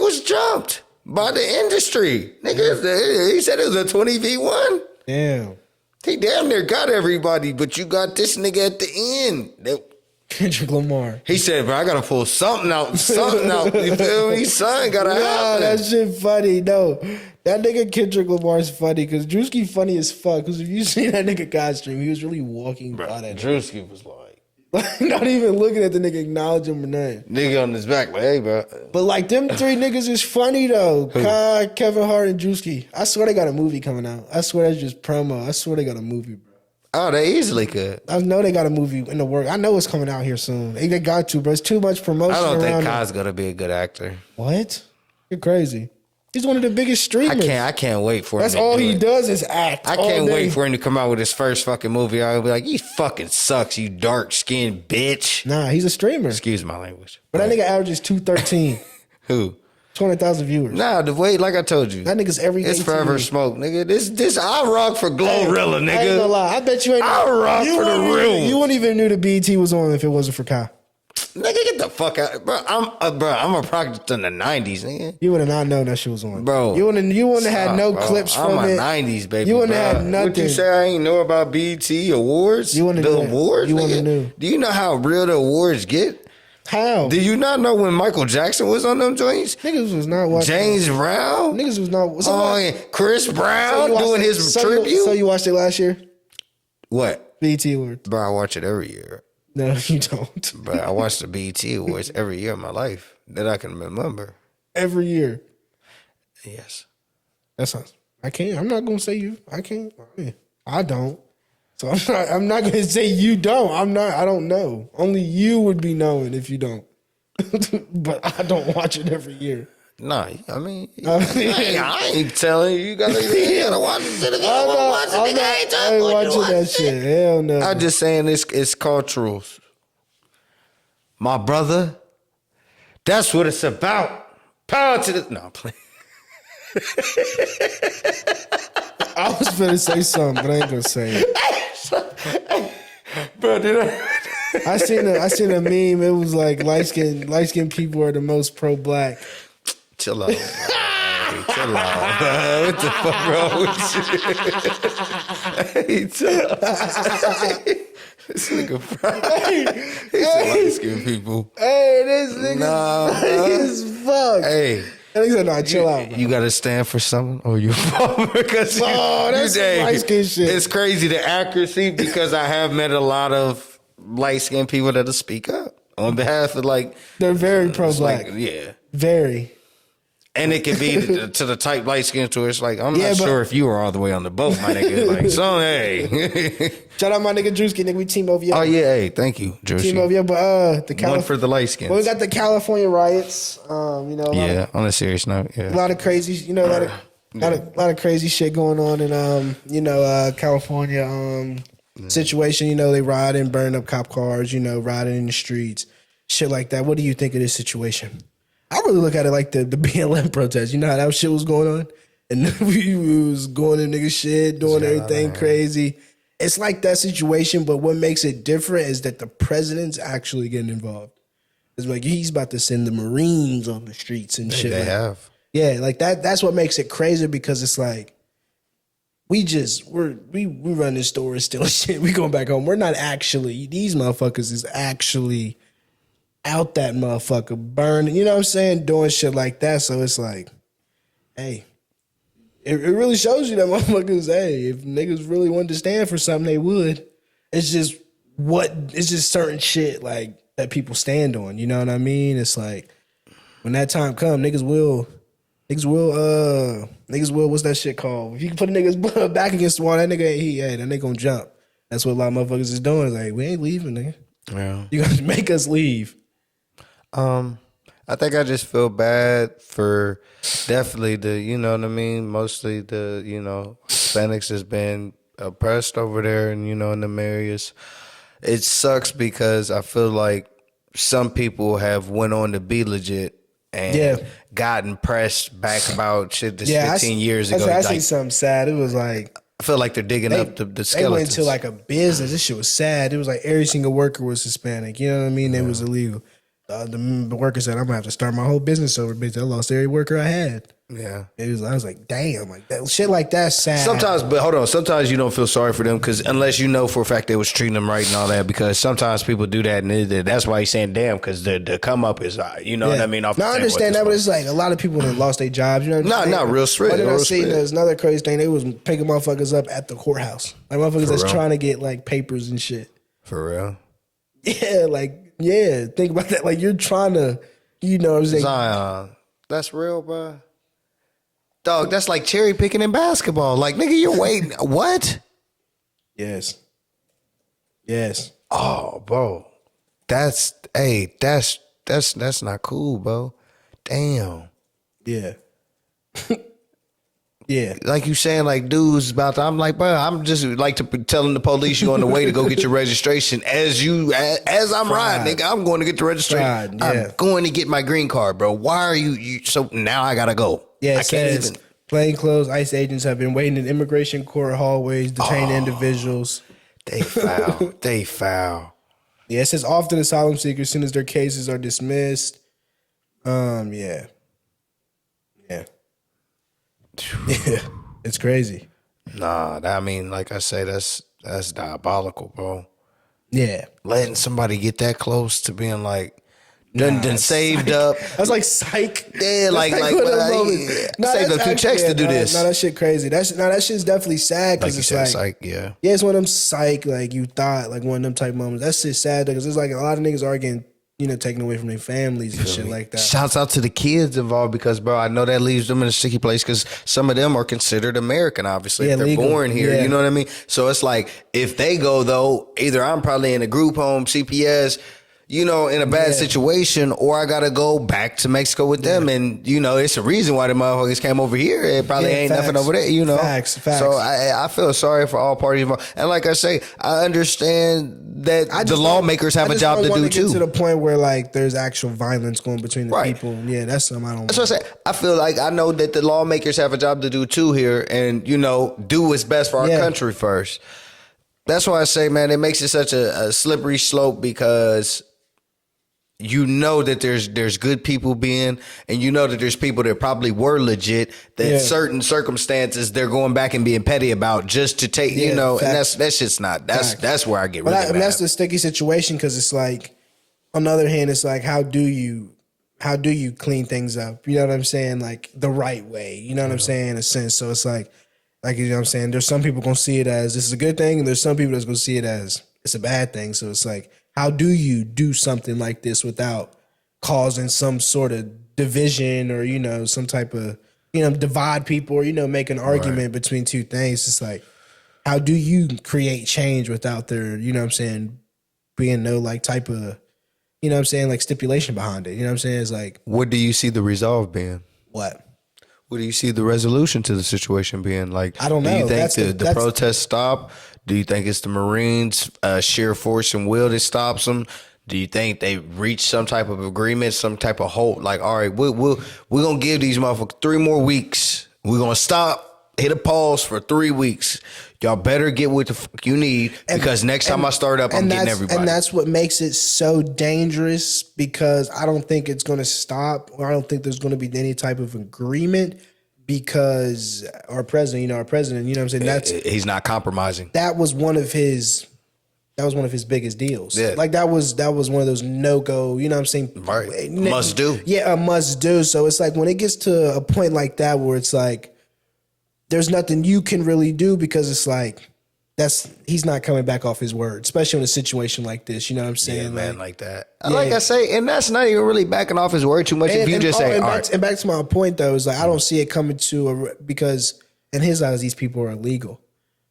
was jumped by the industry. Nigga, he said it was a 20v1. Damn. He damn near got everybody, but you got this nigga at the end. Kendrick Lamar. He said, bro, I gotta pull something out. You feel me? Son, gotta No, happen. that shit funny. No, that nigga Kendrick Lamar is funny because Drewski funny as fuck. Because if you see that nigga God stream, he was really walking by that. Drewski was like, Not even looking at the nigga, acknowledge him or nothing. nigga on his back, like, hey, bro. But like them three niggas is funny though. Kai, Kevin Hart, and Drewski. I swear they got a movie coming out. I swear that's just promo. I swear they got a movie, bro. Oh, they easily could. I know they got a movie in the work. I know it's coming out here soon. They got to, bro. It's too much promotion. I don't think around Kai's gonna be a good actor. What? You're crazy. He's one of the biggest streamers. I can't wait for him. That's to all do he it. does is act. I all can't day. wait for him to come out with his first fucking movie. I'll be like, he fucking sucks, you dark skinned bitch. Nah, he's a streamer. Excuse my language. But that nigga averages 213, Who? 20,000 viewers. Nah, the way, like I told you, That nigga's every it's day forever TV. smoke, nigga. This I rock for Glorilla, I ain't gonna nigga. lie. I bet you ain't. I rock you for the wouldn't real even- You ones. wouldn't even knew the BET was on if it wasn't for Kai. Nigga, get the fuck out, bro. I'm a product in the '90s, nigga. You would have not known that shit was on, Bro, You wouldn't have had stop, no bro. clips I'm from a it. 90s baby. You wouldn't bro. have had nothing. What you say? I ain't know about BET awards. You wouldn't the know. awards. You wouldn't nigga? knew. Do you know how real the awards get? How? Do you not know when Michael Jackson was on them joints? Niggas was not watching. James Brown. Niggas was not. Oh, yeah. Chris Brown you watched doing it- his so tribute. so you watched it last year? What? BET Awards. Bro, I watch it every year. No, you don't. But I watch the BET Awards every year of my life that I can remember. Every year. Yes. That's not. I can't. I'm not gonna say you. I can't. I don't. So I'm not gonna say you don't. I'm not. I don't know. Only you would be knowing if you don't. But I don't watch it every year. Nah, I mean, I ain't telling you. You gotta watch it. I ain't watching that shit. Hell no. I'm just saying it's cultural. My brother, that's what it's about. Power to the... No, I'm playing. I was gonna say something, but I ain't gonna say it. Bro, did I seen a meme. It was like light skinned people are the most pro black. Chill out. Bro. Hey, chill out. Bro. What the fuck wrong with you? Hey, chill out. This nigga fried. He said light-skinned people. Hey, this nigga Nah, bro. is fuck. Hey. And he said, "Nah, chill out, bro." You gotta stand for something or you fall because that's some light-skinned shit. It's crazy the accuracy because I have met a lot of light-skinned people that'll speak up on behalf of like They're very pro it's black. like, yeah. Very. And it can be to the type light skin to it's like, I'm Yeah, not but- sure if you were all the way on the boat, my nigga. Like, so hey. Shout out my nigga Drewski, nigga. We team over you. Oh yeah, hey, thank you, Team Joshi. over you. But the One for the light skins. Well, we got the California riots. You know, Yeah, on a serious note, a yeah. lot of crazy, you know, a lot of crazy shit going on in California. situation. You know, they ride and burn up cop cars. You know, riding in the streets, shit like that. What do you think of this situation? I really look at it like the BLM protest. You know how that shit was going on, and we was going in nigga shit, doing everything crazy. It's like that situation, but what makes it different is that the president's actually getting involved. It's like he's about to send the Marines on the streets and shit. They have. Yeah, like that. That's what makes it crazy because it's like we run this store and steal shit. We going back home. We're not actually, these motherfuckers is actually out that motherfucker burning. You know what I'm saying? Doing shit like that. So it's like, hey, it really shows you that motherfuckers. Hey, if niggas really wanted to stand for something, they would. It's just certain shit like that people stand on. You know what I mean? It's like when that time comes, niggas will, what's that shit called? If you can put a nigga's back against the wall, that nigga gonna jump. That's what a lot of motherfuckers is doing. It's like, we ain't leaving, nigga. Yeah. You gonna make us leave. I think I just feel bad for definitely you know what I mean? Mostly Hispanics has been oppressed over there and, in them areas. It sucks because I feel like some people have went on to be legit and gotten pressed back about shit 15 years ago. I see something sad. It was like, I feel like they're digging up the skeletons. They went into like a business. This shit was sad. It was like every single worker was Hispanic. You know what I mean? It was illegal. The worker said, I'm gonna have to start my whole business over, bitch. I lost every worker I had. Yeah. I was like, damn, like that shit like that's sad. Sometimes you don't feel sorry for them because unless you know for a fact they was treating them right and all that, because sometimes people do that and that's why he's saying damn, because the come up is what I mean? I understand that, but it's like a lot of people that lost their jobs, you know what I'm saying? Not real straight. But then I seen there's another crazy thing. They was picking motherfuckers up at the courthouse. Like motherfuckers that's trying to get like papers and shit. For real? Yeah, think about that. Like you're trying to, you know what I'm saying? Zion, that's real, bro. Dog, that's like cherry picking in basketball. Like, nigga, you're waiting. What? Yes. Oh, bro. That's not cool, bro. Damn. Yeah. Yeah. Like you saying, like, dudes about to, I'm like, bro, I'm just like telling the police you on the way to go get your registration as I'm riding, nigga, I'm going to get the registration. I'm going to get my green card, bro. Why are you so now I gotta go. Yeah, it says plainclothes ICE agents have been waiting in immigration court hallways, detained individuals. They foul. Yeah, it says often asylum seekers, as soon as their cases are dismissed. Yeah, it's crazy. Nah, I mean, like I say, that's diabolical, bro. Yeah, letting somebody get that close to being like done saved up. That's like psych. Yeah, like saved up 2 checks to do this. No, that shit crazy. That shit's definitely sad because it's like psych. Yeah, it's one of them psych like you thought like one of them type moments. That shit's sad because it's like a lot of niggas are getting taken away from their families and shit like that. Shouts out to the kids involved because, bro, I know that leaves them in a sticky place because some of them are considered American, obviously. If they're legal. Born here, you know what I mean? So it's like, if they go, though, either I'm probably in a group home, CPS, in a bad situation, or I got to go back to Mexico with them. And, it's a reason why the motherfuckers came over here. It probably ain't nothing over there, Facts. So I feel sorry for all parties involved. And like I say, I understand that the lawmakers have a job to do, too. To the point where, like, there's actual violence going between the people. Yeah, that's something I don't That's what I say. I feel like I know that the lawmakers have a job to do, too, here. And, do what's best for our country first. That's why I say, man, it makes it such a slippery slope because that there's good people being, and that there's people that probably were legit that certain circumstances they're going back and being petty about just to take, and that's just not, that's where I get really mad. That's the sticky situation because it's like, on the other hand, it's like, how do you clean things up? You know what I'm saying? Like the right way, you know what I'm saying? In a sense. So it's like, you know what I'm saying? There's some people going to see it as this is a good thing, and there's some people that's going to see it as it's a bad thing. So it's like, how do you do something like this without causing some sort of division or, some type of, divide people or, make an argument between two things? It's like, how do you create change without there, being no like type of, like stipulation behind it? You know what I'm saying? It's like, what do you see the resolve being? What? What do you see the resolution to the situation being? Like, I don't know. Do you think the protests stop? Do you think it's the Marines' sheer force and will that stops them? Do you think they reach some type of agreement, some type of hope? Like, all right, we're gonna give these motherfuckers 3 more weeks. We're gonna stop, hit a pause for 3 weeks. Y'all better get what the fuck you need, because next time I start up, I'm getting everybody. And that's what makes it so dangerous, because I don't think it's going to stop, or I don't think there's going to be any type of agreement, because our president, you know what I'm saying? He's not compromising. That was one of his biggest deals. Yeah. Like that was one of those no-go, you know what I'm saying? Right. Must do. Yeah, a must do. So it's like when it gets to a point like that where it's like there's nothing you can really do, because it's like he's not coming back off his word, especially in a situation like this. You know what I'm saying? Yeah, man, like that. Yeah. Like I say, and that's not even really backing off his word too much. If you just say, all right. And back to my point though, is like I don't see it coming because in his eyes these people are illegal.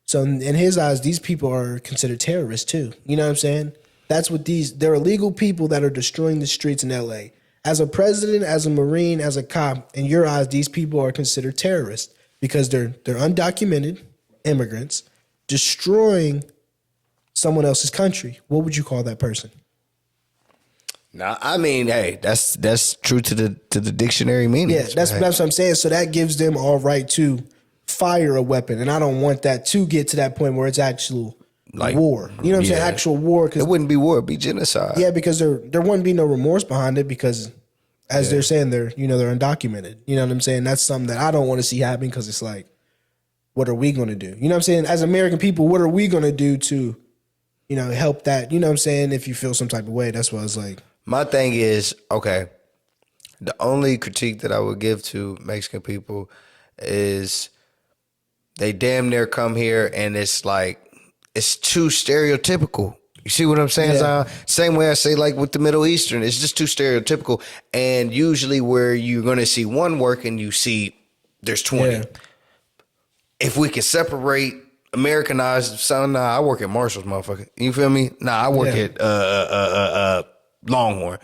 So in his eyes, these people are considered terrorists too. You know what I'm saying? That's what they're illegal people that are destroying the streets in LA. As a president, as a Marine, as a cop, in your eyes, these people are considered terrorists because they're undocumented immigrants destroying someone else's country. What would you call that person? Now, I mean, hey, that's true to the dictionary meaning. Yeah, that's what I'm saying. So that gives them all right to fire a weapon, and I don't want that to get to that point where it's actual like war. You know what I'm saying? Actual war. Cause it wouldn't be war; it'd be genocide. Yeah, because there wouldn't be no remorse behind it, because as they're saying, they're undocumented. You know what I'm saying? That's something that I don't want to see happen, because it's like, what are we going to do? You know what I'm saying? As American people, what are we going to do to, help that? You know what I'm saying? If you feel some type of way, that's what it's like. My thing is, okay, the only critique that I would give to Mexican people is they damn near come here and it's like, it's too stereotypical. You see what I'm saying, Zion? Same way I say like with the Middle Eastern, it's just too stereotypical. And usually where you're going to see one working, you see there's 20. Yeah. If we can separate Americanized, son, nah, I work at Marshall's, motherfucker. You feel me? Nah, I work at Longhorn.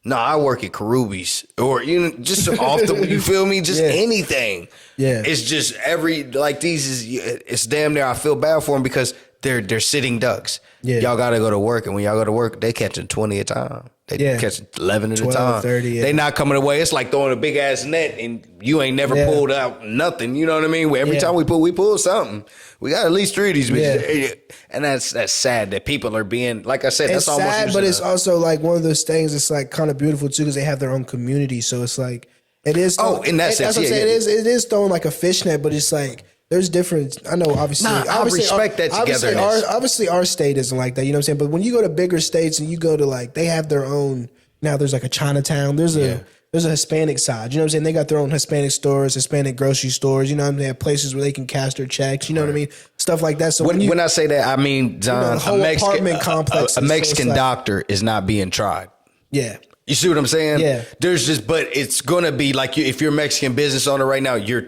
No, I work at Karubi's, or just off the. You feel me? Just anything. Yeah, it's just it's damn near. I feel bad for them because they're sitting ducks. Yeah, y'all got to go to work, and when y'all go to work, they catching 20 at a time. They catching 11 at a time. 30. Yeah. They not coming away. It's like throwing a big ass net, and you ain't never pulled out nothing. You know what I mean? Every time we pull something. We got at least 3 of these bitches, and that's sad that people are being, like I said, it's that's almost sad, but it's also like one of those things. It's like kind of beautiful too, because they have their own community. So it's like it is. In that sense, that's what I'm saying. It is throwing like a fishnet, but it's like there's different. I know, obviously, I respect that togetherness. Obviously, our state isn't like that. You know what I'm saying? But when you go to bigger states and you go to like, they have their own. Now there's like a Chinatown. There's a Hispanic side. You know what I'm saying? They got their own Hispanic stores, Hispanic grocery stores. You know what I'm saying? They have places where they can cash their checks. You know what I mean? Stuff like that. So when I say that, I mean, John, a Mexican complex. A Mexican doctor is not being tried. Yeah. You see what I'm saying? Yeah. But it's going to be like, if you're a Mexican business owner right now, you're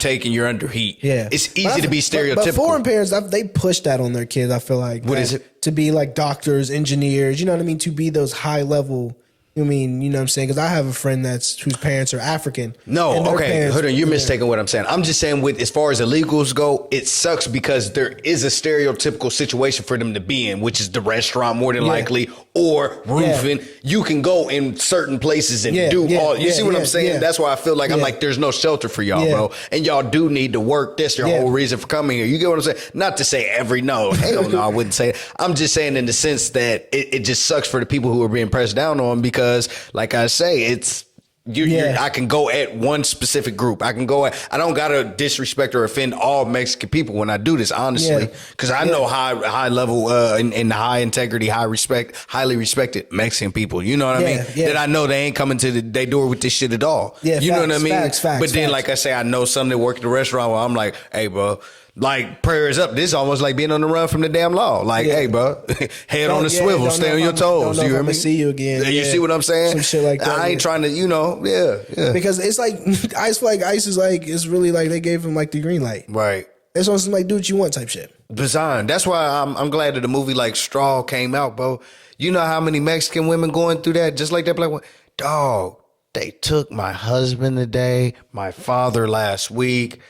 under heat. Yeah. It's easy to be stereotypical. But foreign parents, they push that on their kids, I feel like. What is it? To be like doctors, engineers, you know what I mean? To be those high level. I mean, you know what I'm saying? Because I have a friend whose parents are African. No, okay, hold on. You're mistaken what I'm saying. I'm just saying as far as illegals go, it sucks because there is a stereotypical situation for them to be in, which is the restaurant more than likely, or roofing. You can go in certain places and do all. You see what I'm saying? That's why I feel like I'm like, there's no shelter for y'all, bro. And y'all do need to work. That's your whole reason for coming here. You get what I'm saying? Not to say hell no, I wouldn't say it. I'm just saying in the sense that it just sucks for the people who are being pressed down on, because like I say, it's I can go at one specific group. I don't gotta disrespect or offend all Mexican people when I do this, honestly, because I know high level and high integrity, highly respected Mexican people. You know what I mean? That I know they ain't coming to their door with this shit at all. Yeah, you know what I mean? But then, like I say, I know some that work at the restaurant where I'm like, hey, bro. Like, prayers up. This is almost like being on the run from the damn law. Like, hey, bro, head on the swivel, stay on your toes. You hear me? See you again. You see what I'm saying? Some shit like that. I ain't trying to, Because it's like, I feel like ICE is like, it's really like they gave him like the green light. Right. It's on some like, do what you want type shit. Bizarre. That's why I'm glad that a movie like Straw came out, bro. You know how many Mexican women going through that just like that? Like, dog, they took my husband today, my father last week.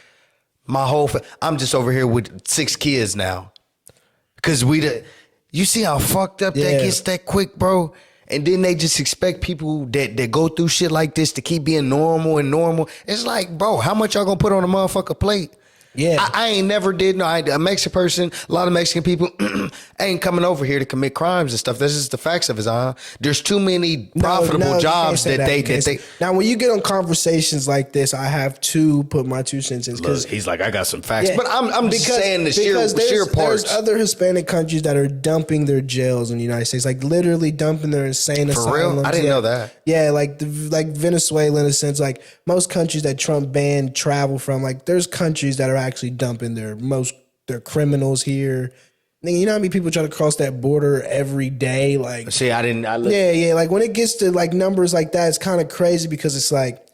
My whole I'm just over here with 6 kids now. Cause you see how fucked up that gets that quick, bro? And then they just expect people that go through shit like this to keep being normal and normal. It's like, bro, how much y'all gonna put on a motherfucker plate? Yeah. I ain't never did. No, a Mexican person, a lot of Mexican people ain't coming over here to commit crimes and stuff. That's just the facts of it, There's too many profitable jobs that they. Now, when you get on conversations like this, I have to put my 2 cents in. Look, he's like, I got some facts. Yeah, but I'm just saying the sheer parts. There's other Hispanic countries that are dumping their jails in the United States, like literally dumping their insane asylums. For real? I didn't know that. Yeah, like Venezuela, in a sense, like most countries that Trump banned travel from, like there's countries that are actually dumping their criminals here. Nigga, you know how many people try to cross that border every day? Like, see, yeah. Like when it gets to like numbers like that, it's kind of crazy because it's like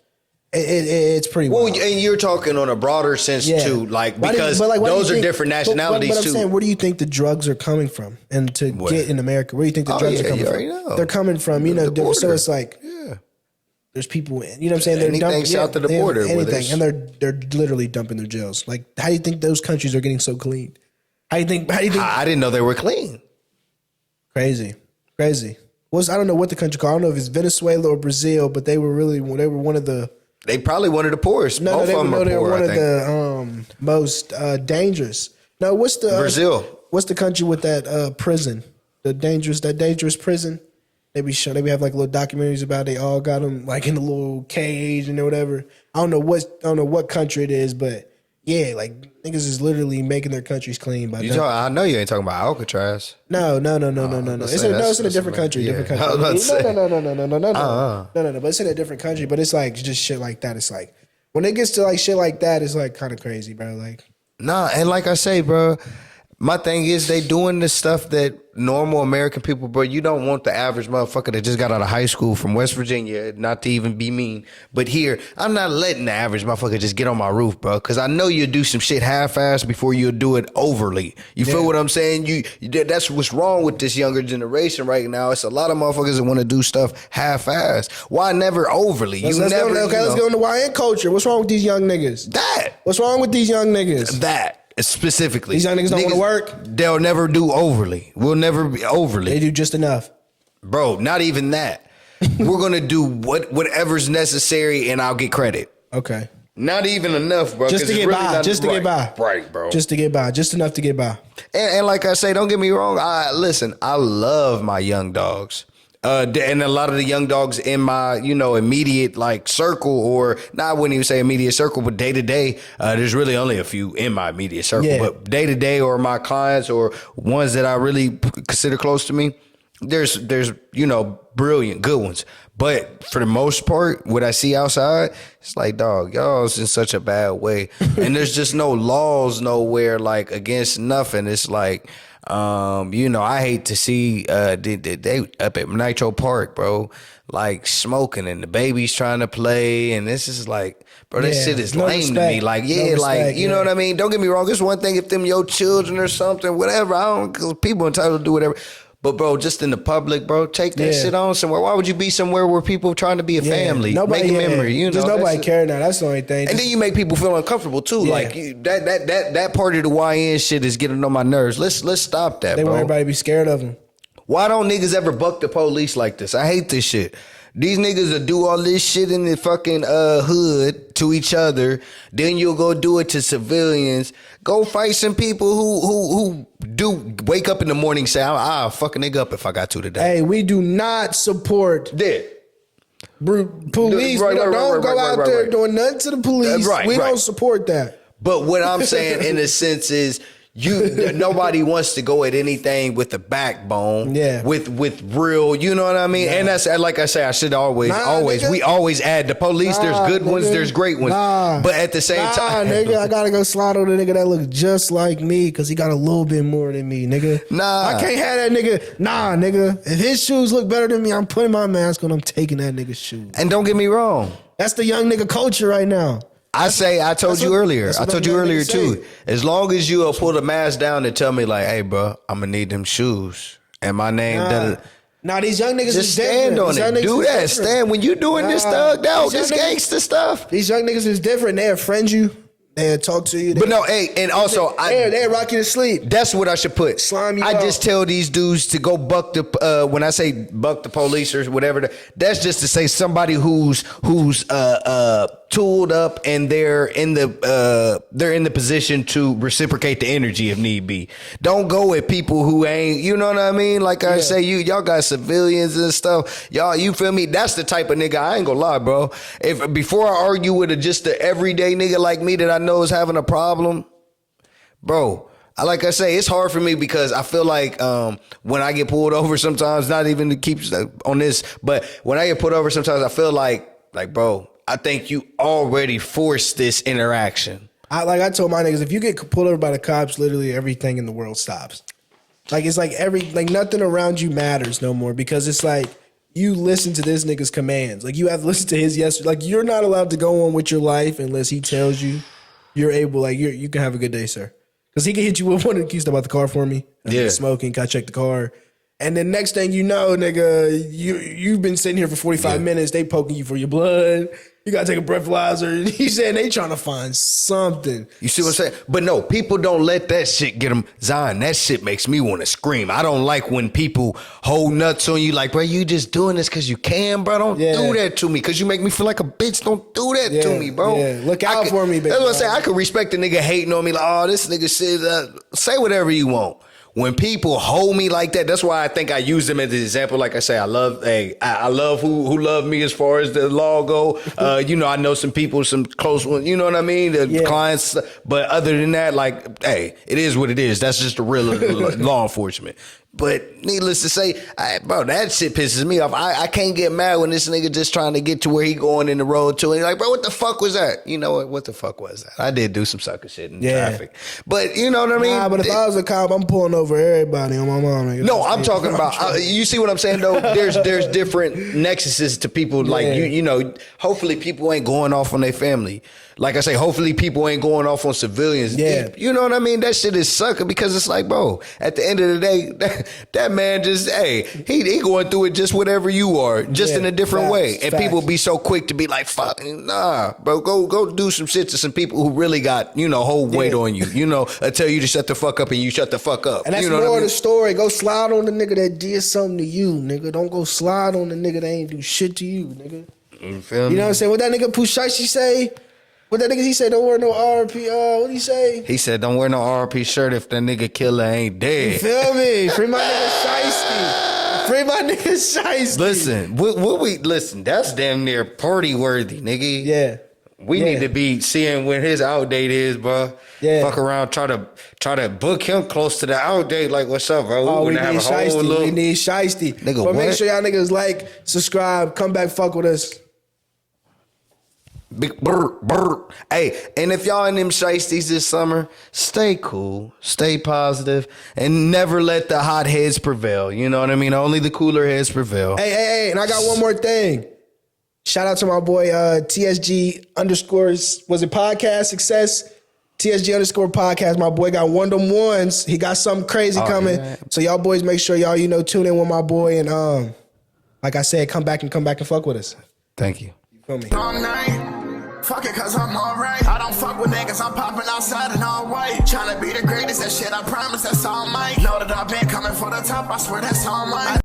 it's pretty wild. Well, and you're talking on a broader sense too, like because those are different nationalities but I'm too. saying, where do you think the drugs are coming from? And to get in America, where do you think the drugs are coming from? Know. They're coming from, so it's like there's people, you know what I'm saying? They're anything south of the border, anything, and they're literally dumping their jails. Like, how do you think those countries are getting so clean? How do you think? I didn't know they were clean. Crazy. I don't know what the country called. I don't know if it's Venezuela or Brazil, but they were one of the. They probably one of the poorest. No, they were one of the most dangerous. No, what's the Brazil? What's the country with that prison? That dangerous prison. They be have like little documentaries about it. They all got them like in a little cage and whatever. I don't know what country it is, but yeah, like niggas is literally making their countries clean. I know you ain't talking about Alcatraz. No. It's in a different country. Yeah. Different country. I was about to say. No. But it's in a different country. But it's like just shit like that. It's like when it gets to like shit like that, it's like kind of crazy, bro. Like, nah, and like I say, bro. My thing is they doing this stuff that normal American people, bro, you don't want the average motherfucker that just got out of high school from West Virginia, not to even be mean. But here, I'm not letting the average motherfucker just get on my roof, bro, because I know you'll do some shit half-assed before you'll do it overly. You feel what I'm saying? That's what's wrong with this younger generation right now. It's a lot of motherfuckers that want to do stuff half-assed. Why never overly? Let's go into YN culture. What's wrong with these young niggas? What's wrong with these young niggas? Specifically, these young niggas don't want to work. They'll never do overly. We'll never be overly. They do just enough, bro. Not even that. We're gonna do whatever's necessary, and I'll get credit. Okay. Not even enough, bro. Just to get by. Just to get by. Right, bro. Just to get by. Just enough to get by. And like I say, don't get me wrong. I love my young dogs. And a lot of the young dogs in my, immediate like circle, or I wouldn't even say immediate circle, but day to day, there's really only a few in my immediate circle, but day to day, or my clients, or ones that I really consider close to me, there's brilliant, good ones. But for the most part, what I see outside, it's like, dog, y'all's in such a bad way. And there's just no laws nowhere like against nothing. It's like, I hate to see they up at Nitro Park, bro, like smoking and the babies trying to play, and this is like, bro, this shit is lame to me. Like, you know what I mean? Don't get me wrong. It's one thing if them your children or something, whatever. Cause people entitled to do whatever. But bro, just in the public, bro, take that shit on somewhere. Why would you be somewhere where people trying to be a family, make a memory? Just nobody care now. That's the only thing. And then you make people feel uncomfortable too. Yeah. Like that part of the YN shit is getting on my nerves. Let's stop that. They bro. want everybody to be scared of them. Why don't niggas ever buck the police like this? I hate this shit. These niggas will do all this shit in the fucking hood to each other. Then you'll go do it to civilians. Go fight some people who do wake up in the morning and say, I'll fuck a nigga up if I got to today. Hey, we do not support police. Don't go out there doing nothing to the police. We don't support that. But what I'm saying in a sense is, nobody wants to go at anything with a backbone, with real, you know what I mean? And that's like I say, I should always, we always add the police. There's good ones, there's great ones. But at the same time, nigga, I gotta go slide on the nigga that looks just like me because he got a little bit more than me, nigga. I can't have that nigga. Nigga. If his shoes look better than me, I'm putting my mask on, I'm taking that nigga's shoes. And don't get me wrong, that's the young nigga culture right now. I told you earlier too. As long as you'll pull the mask down and tell me like, hey, bro, I'm gonna need them shoes and my name. These young niggas just stand on it. Do that. Stand when you doing this thug out, this gangster stuff. These young niggas is different. They'll friend you. They talk to you. But no, hey, and also they rock you to sleep. That's what I should put. Slime you I out. just tell these dudes to go buck the when I say buck the police or whatever. That's just to say somebody who's tooled up and they're in the position to reciprocate the energy if need be. Don't go at people who ain't. You know what I mean? Like I say, y'all got civilians and stuff. Y'all, you feel me? That's the type of nigga. I ain't gonna lie, bro. If before I argue with just the everyday nigga like me that I know is having a problem, bro, like I say, it's hard for me because I feel like when I get pulled over sometimes, not even to keep on this, but when I get pulled over sometimes, I feel like bro, I think you already forced this interaction. I told my niggas, if you get pulled over by the cops, literally everything in the world stops. Like it's like nothing around you matters no more because it's like you listen to this nigga's commands. Like you have to listen to his yes. Like you're not allowed to go on with your life unless he tells you you're able. Like you can have a good day, sir. Because he can hit you with one of the keys about the car for me. Smoking, gotta check the car. And then next thing you know, nigga, you've been sitting here for 45 minutes. They poking you for your blood. You gotta take a breathalyzer. He's saying they trying to find something. You see what I'm saying? But no, people don't let that shit get them. Zion, that shit makes me want to scream. I don't like when people hold nuts on you like, bro, you just doing this because you can, bro. Don't do that to me because you make me feel like a bitch. Don't do that to me, bro. Yeah. Look out for me, bitch. That's what I'm saying. I could respect a nigga hating on me like, oh, this nigga shit. Say whatever you want. When people hold me like that, that's why I think I use them as an example. Like I say, I love who love me as far as the law go. I know some people, some close ones, you know what I mean? The clients. But other than that, like, hey, it is what it is. That's just the real law enforcement. But needless to say, bro, that shit pisses me off. I can't get mad when this nigga just trying to get to where he going in the road to. And like, bro, what the fuck was that? You know what the fuck was that? I did do some sucker shit in traffic. But you know what I mean? Nah, but if I was a cop, I'm pulling over everybody on my mom. Nigga. No, I'm talking about, you see what I'm saying though? There's different nexuses to people. Like, you know, hopefully people ain't going off on their family. Like I say, hopefully people ain't going off on civilians. Yeah. You know what I mean? That shit is sucking because it's like, bro, at the end of the day, that man just, hey, he going through it just whatever you are, just in a different way. And people be so quick to be like, fuck, nah, bro, go do some shit to some people who really got, whole weight on you, tell you to shut the fuck up and you shut the fuck up. And that's more of the story. Go slide on the nigga that did something to you, nigga. Don't go slide on the nigga that ain't do shit to you, nigga. You feel me? You know what I'm saying? What that nigga Pushashi say? What that nigga, he said, don't wear no RP, what he say? He said, don't wear no RP shirt if that nigga killer ain't dead. You feel me? Free my nigga Shiesty. Free my nigga Shiesty. Listen, listen, that's damn near party worthy, nigga. Yeah. We need to be seeing when his out date is, bro. Yeah. Fuck around, try to book him close to the out date. Like, what's up, bro? We need Shiesty. We need Shiesty. Nigga, but what? make sure y'all niggas like, subscribe, come back, fuck with us. Big brr. Hey, and if y'all in them shiesties this summer, stay cool, stay positive, and never let the hot heads prevail. You know what I mean? Only the cooler heads prevail. Hey, and I got one more thing. Shout out to my boy TSG _ was it podcast success? TSG _ podcast. My boy got one of them ones. He got something crazy coming. Yeah. So y'all boys make sure y'all tune in with my boy and like I said, come back and fuck with us. Thank you. You feel me? Long night. Fuck it, cause I'm alright. I don't fuck with niggas, I'm popping outside in all white. Tryna be the greatest, that shit I promise, that's all might. Know that I've been coming for the top, I swear that's all mine.